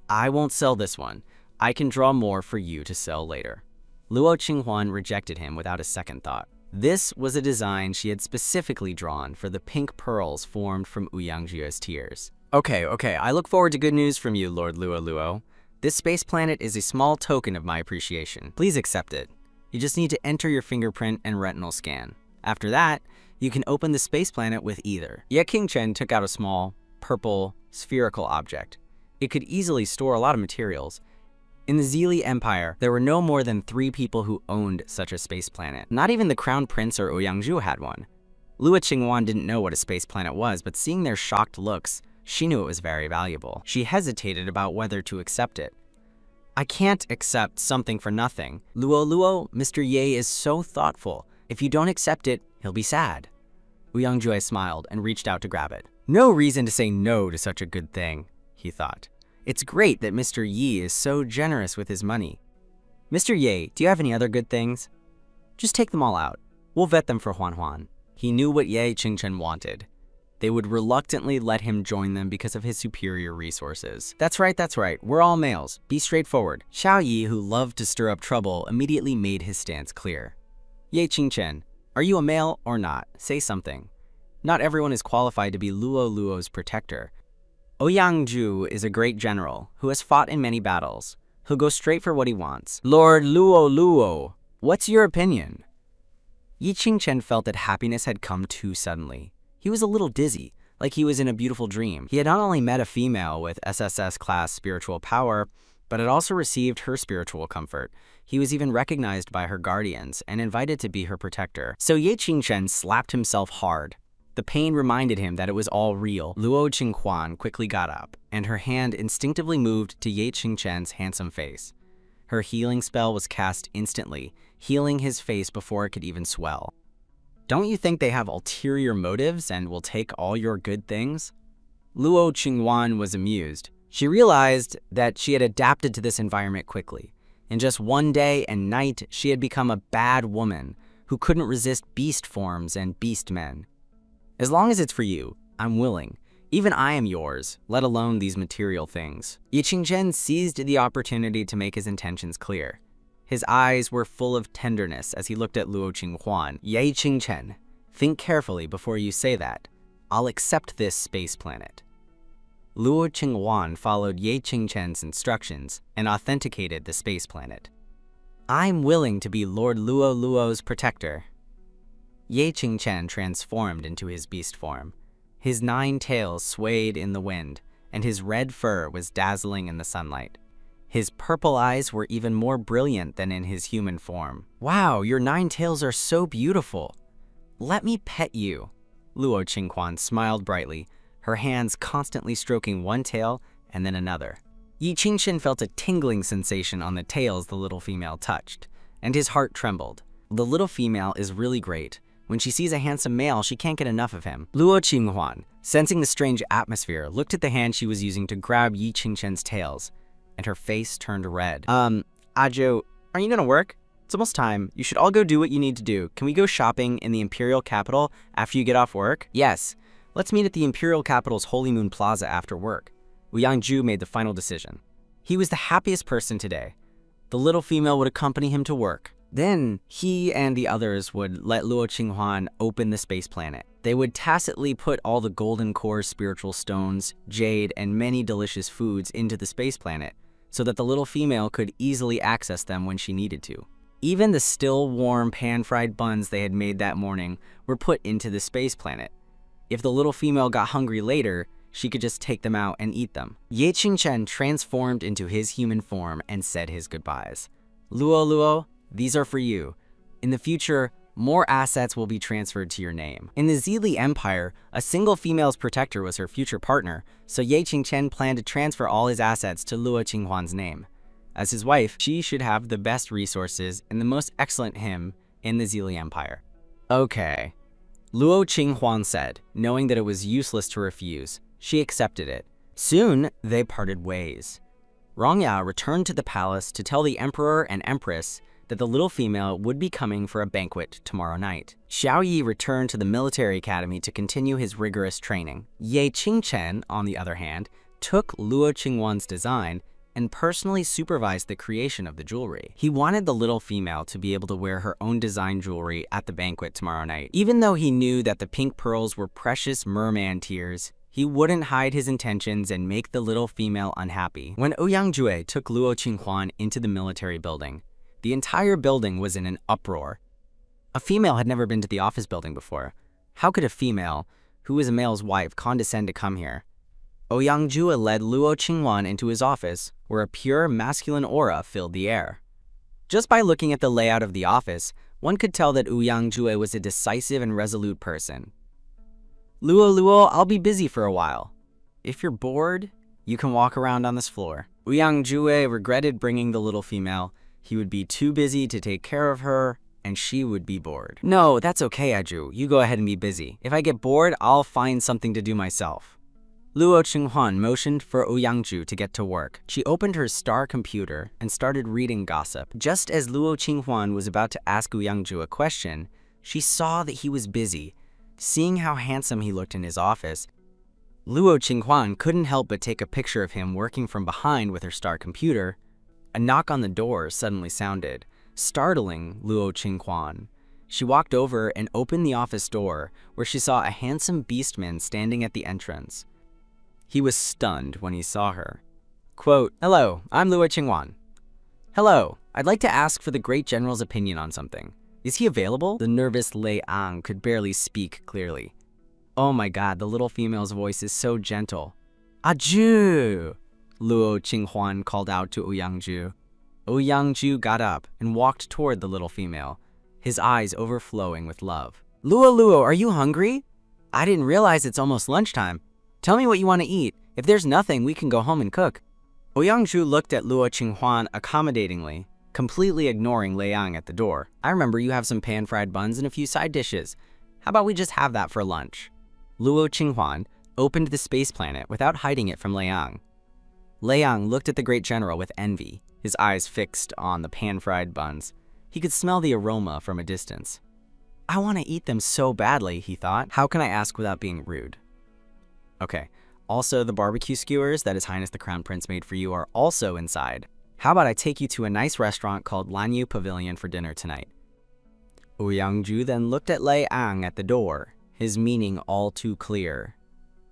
I won't sell this one. I can draw more for you to sell later. Luo Qinghuan rejected him without a second thought. This was a design she had specifically drawn for the pink pearls formed from Ouyangju's tears. Okay, I look forward to good news from you, Lord Luo Luo. This space planet is a small token of my appreciation. Please accept it. You just need to enter your fingerprint and retinal scan. After that, you can open the space planet with either. Ye Qingchen took out a small, purple, spherical object. It could easily store a lot of materials. In the Zili Empire, there were no more than 3 people who owned such a space planet. Not even the Crown Prince or Ouyangju had one. Luo Qinghuan didn't know what a space planet was, but seeing their shocked looks, she knew it was very valuable. She hesitated about whether to accept it. I can't accept something for nothing. Luo Luo, Mr. Ye is so thoughtful. If you don't accept it, he'll be sad. Ouyangju smiled and reached out to grab it. No reason to say no to such a good thing, he thought. It's great that Mr. Yi is so generous with his money. Mr. Ye, do you have any other good things? Just take them all out. We'll vet them for Huan Huan. He knew what Ye Qingchen wanted. They would reluctantly let him join them because of his superior resources. That's right. We're all males. Be straightforward. Xiao Yi, who loved to stir up trouble, immediately made his stance clear. Ye Qingchen, are you a male or not? Say something. Not everyone is qualified to be Luo Luo's protector. Ouyangju is a great general who has fought in many battles. He'll go straight for what he wants. Lord Luo Luo, what's your opinion? Yi Qingchen felt that happiness had come too suddenly. He was a little dizzy, like he was in a beautiful dream. He had not only met a female with SSS-class spiritual power, but had also received her spiritual comfort. He was even recognized by her guardians and invited to be her protector. So Ye Qingchen slapped himself hard. The pain reminded him that it was all real. Luo Qinghuan quickly got up, and her hand instinctively moved to Ye Qingchen's handsome face. Her healing spell was cast instantly, healing his face before it could even swell. Don't you think they have ulterior motives and will take all your good things? Luo Qinghuan was amused. She realized that she had adapted to this environment quickly. In just one day and night, she had become a bad woman who couldn't resist beast forms and beast men. As long as it's for you, I'm willing. Even I am yours, let alone these material things. Yi Qingchen seized the opportunity to make his intentions clear. His eyes were full of tenderness as he looked at Luo Qinghuan. Ye Qingchen, think carefully before you say that. I'll accept this space planet. Luo Qinghuan followed Ye Qingchen's instructions and authenticated the space planet. I'm willing to be Lord Luo's protector. Ye Qingchen transformed into his beast form. His 9 tails swayed in the wind, and his red fur was dazzling in the sunlight. His purple eyes were even more brilliant than in his human form. Wow, your 9 tails are so beautiful. Let me pet you. Luo Qinghuan smiled brightly, her hands constantly stroking one tail and then another. Yi Qingchen felt a tingling sensation on the tails the little female touched, and his heart trembled. The little female is really great. When she sees a handsome male, she can't get enough of him. Luo Qinghuan, sensing the strange atmosphere, looked at the hand she was using to grab Yi Qingchen's tails, and her face turned red. Ajo, are you gonna work? It's almost time. You should all go do what you need to do. Can we go shopping in the Imperial Capital after you get off work? Yes. Let's meet at the Imperial Capital's Holy Moon Plaza after work. Ouyang-ju made the final decision. He was the happiest person today. The little female would accompany him to work. Then, he and the others would let Luo Qinghuan open the space planet. They would tacitly put all the golden core spiritual stones, jade, and many delicious foods into the space planet, so that the little female could easily access them when she needed to. Even the still warm pan-fried buns they had made that morning were put into the space planet. If the little female got hungry later, she could just take them out and eat them. Ye Qingchen transformed into his human form and said his goodbyes. Luo, these are for you. In the future, more assets will be transferred to your name. In the Zili Empire, a single female's protector was her future partner, so Ye Qingchen planned to transfer all his assets to Luo Qinghuan's name. As his wife, she should have the best resources and the most excellent him in the Zili Empire. Okay. Luo Qinghuan said, knowing that it was useless to refuse. She accepted it. Soon, they parted ways. Rongya returned to the palace to tell the emperor and empress that the little female would be coming for a banquet tomorrow night. Xiaoyi returned to the military academy to continue his rigorous training. Ye Qingchen, on the other hand, took Luo Qinghuan's design and personally supervised the creation of the jewelry. He wanted the little female to be able to wear her own design jewelry at the banquet tomorrow night. Even though he knew that the pink pearls were precious merman tears, he wouldn't hide his intentions and make the little female unhappy. When Ouyang-ju took Luo Qinghuan into the military building, the entire building was in an uproar. A female had never been to the office building before. How could a female, who was a male's wife, condescend to come here? Ouyang-ju led Luo Qinghuan into his office, where a pure masculine aura filled the air. Just by looking at the layout of the office, one could tell that Ouyang-ju was a decisive and resolute person. Luo, I'll be busy for a while. If you're bored, you can walk around on this floor. Ouyang-ju regretted bringing the little female. He would be too busy to take care of her, and she would be bored. No, that's okay, Aju. You go ahead and be busy. If I get bored, I'll find something to do myself. Luo Qinghuan motioned for Ouyang-ju to get to work. She opened her star computer and started reading gossip. Just as Luo Qinghuan was about to ask Ouyang-ju a question, she saw that he was busy. Seeing how handsome he looked in his office, Luo Qinghuan couldn't help but take a picture of him working from behind with her star computer. A knock on the door suddenly sounded, startling Luo Qinghuan. She walked over and opened the office door, where she saw a handsome beastman standing at the entrance. He was stunned when he saw her. Quote, "Hello, I'm Luo Qinghuan." "Hello, I'd like to ask for the great general's opinion on something. Is he available? The nervous Lei Ang could barely speak clearly. Oh my god, the little female's voice is so gentle. Adieu! Luo Qinghuan called out to Ouyang-ju. Ouyang-ju got up and walked toward the little female, his eyes overflowing with love. Luo, are you hungry? I didn't realize it's almost lunchtime. Tell me what you want to eat. If there's nothing, we can go home and cook. Ouyang-ju looked at Luo Qinghuan accommodatingly, completely ignoring Lei Ang at the door. I remember you have some pan-fried buns and a few side dishes. How about we just have that for lunch? Luo Qinghuan opened the space planet without hiding it from Lei Ang. Lei Ang looked at the great general with envy, his eyes fixed on the pan-fried buns. He could smell the aroma from a distance. I want to eat them so badly, he thought. How can I ask without being rude? Okay, also the barbecue skewers that His Highness the Crown Prince made for you are also inside. How about I take you to a nice restaurant called Lanyu Pavilion for dinner tonight? Ouyang-ju then looked at Lei Ang at the door, his meaning all too clear.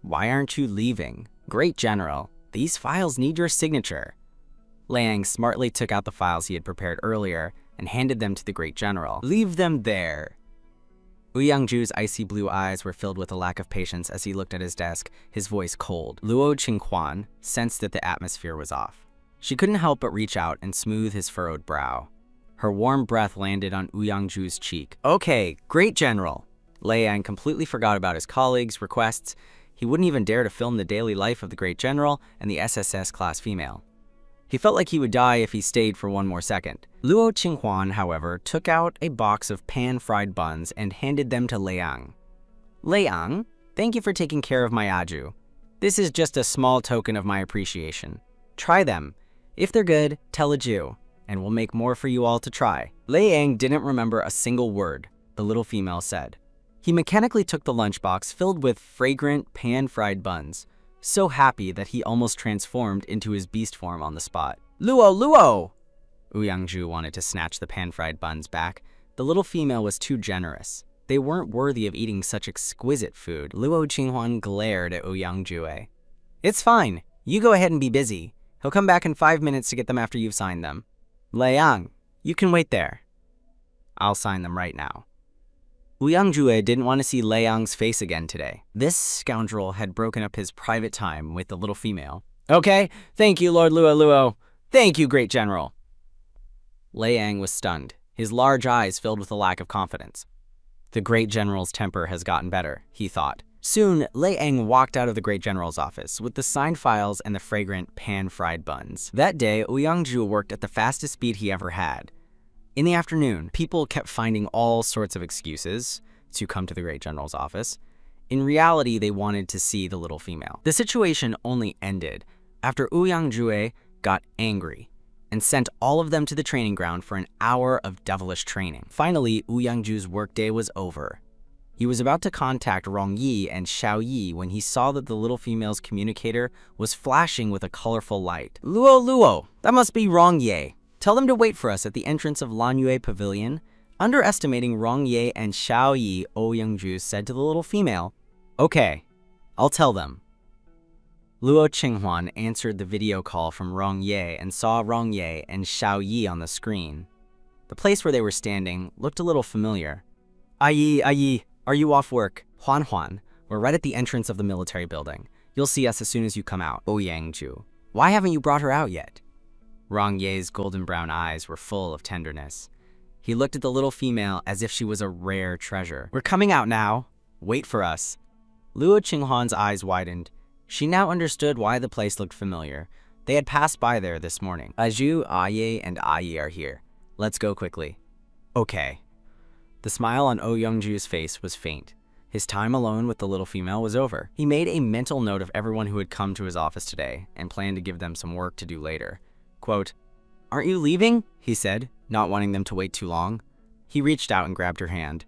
Why aren't you leaving? Great General, these files need your signature. Lei Ang smartly took out the files he had prepared earlier and handed them to the Great General. Leave them there. Ouyang-ju's icy blue eyes were filled with a lack of patience as he looked at his desk, his voice cold. Luo Qinghuan sensed that the atmosphere was off. She couldn't help but reach out and smooth his furrowed brow. Her warm breath landed on Ouyang-ju's cheek. Okay, Great General. Lei Ang completely forgot about his colleagues' requests. He wouldn't even dare to film the daily life of the Great General and the SSS class female. He felt like he would die if he stayed for one more second. Luo Qinghuan, however, took out a box of pan-fried buns and handed them to Lei Ang. Lei Ang, thank you for taking care of my Aju. This is just a small token of my appreciation. Try them. If they're good, tell a Jew, and we'll make more for you all to try. Lei Ang didn't remember a single word the little female said. He mechanically took the lunchbox filled with fragrant pan-fried buns, so happy that he almost transformed into his beast form on the spot. Luo! Ouyang-ju wanted to snatch the pan-fried buns back. The little female was too generous. They weren't worthy of eating such exquisite food. Luo Qinghuan glared at Ouyang-ju. It's fine. You go ahead and be busy. He'll come back in 5 minutes to get them after you've signed them. Lei Ang, you can wait there. I'll sign them right now. Ouyang-ju didn't want to see Lei Ang's face again today. This scoundrel had broken up his private time with the little female. Okay, thank you, Lord Luo. Thank you, Great General. Lei Ang was stunned, his large eyes filled with a lack of confidence. The Great General's temper has gotten better, he thought. Soon, Lei Ang walked out of the Great General's office with the signed files and the fragrant pan-fried buns. That day, Ouyang-ju worked at the fastest speed he ever had. In the afternoon, people kept finding all sorts of excuses to come to the Great General's office. In reality, they wanted to see the little female. The situation only ended after Ouyang-ju got angry and sent all of them to the training ground for an hour of devilish training. Finally, Ouyang-ju's workday was over. He was about to contact Rong Yi and Xiao Yi when he saw that the little female's communicator was flashing with a colorful light. Luo, that must be Rong Yi. Tell them to wait for us at the entrance of Lanyu Pavilion. Underestimating Rong Yi and Xiao Yi, Ouyang-ju said to the little female, Okay, I'll tell them. Luo Qinghuan answered the video call from Rong Yi and saw Rong Yi and Xiao Yi on the screen. The place where they were standing looked a little familiar. Ayi, are you off work? Huan, we're right at the entrance of the military building. You'll see us as soon as you come out. Ouyang-ju, why haven't you brought her out yet? Rong Yi's golden brown eyes were full of tenderness. He looked at the little female as if she was a rare treasure. We're coming out now. Wait for us. Luo Qinghuan's eyes widened. She now understood why the place looked familiar. They had passed by there this morning. Aju, Aye, and Ayi are here. Let's go quickly. Okay. The smile on Ouyang-ju's face was faint. His time alone with the little female was over. He made a mental note of everyone who had come to his office today and planned to give them some work to do later. Quote, Aren't you leaving? He said, not wanting them to wait too long. He reached out and grabbed her hand.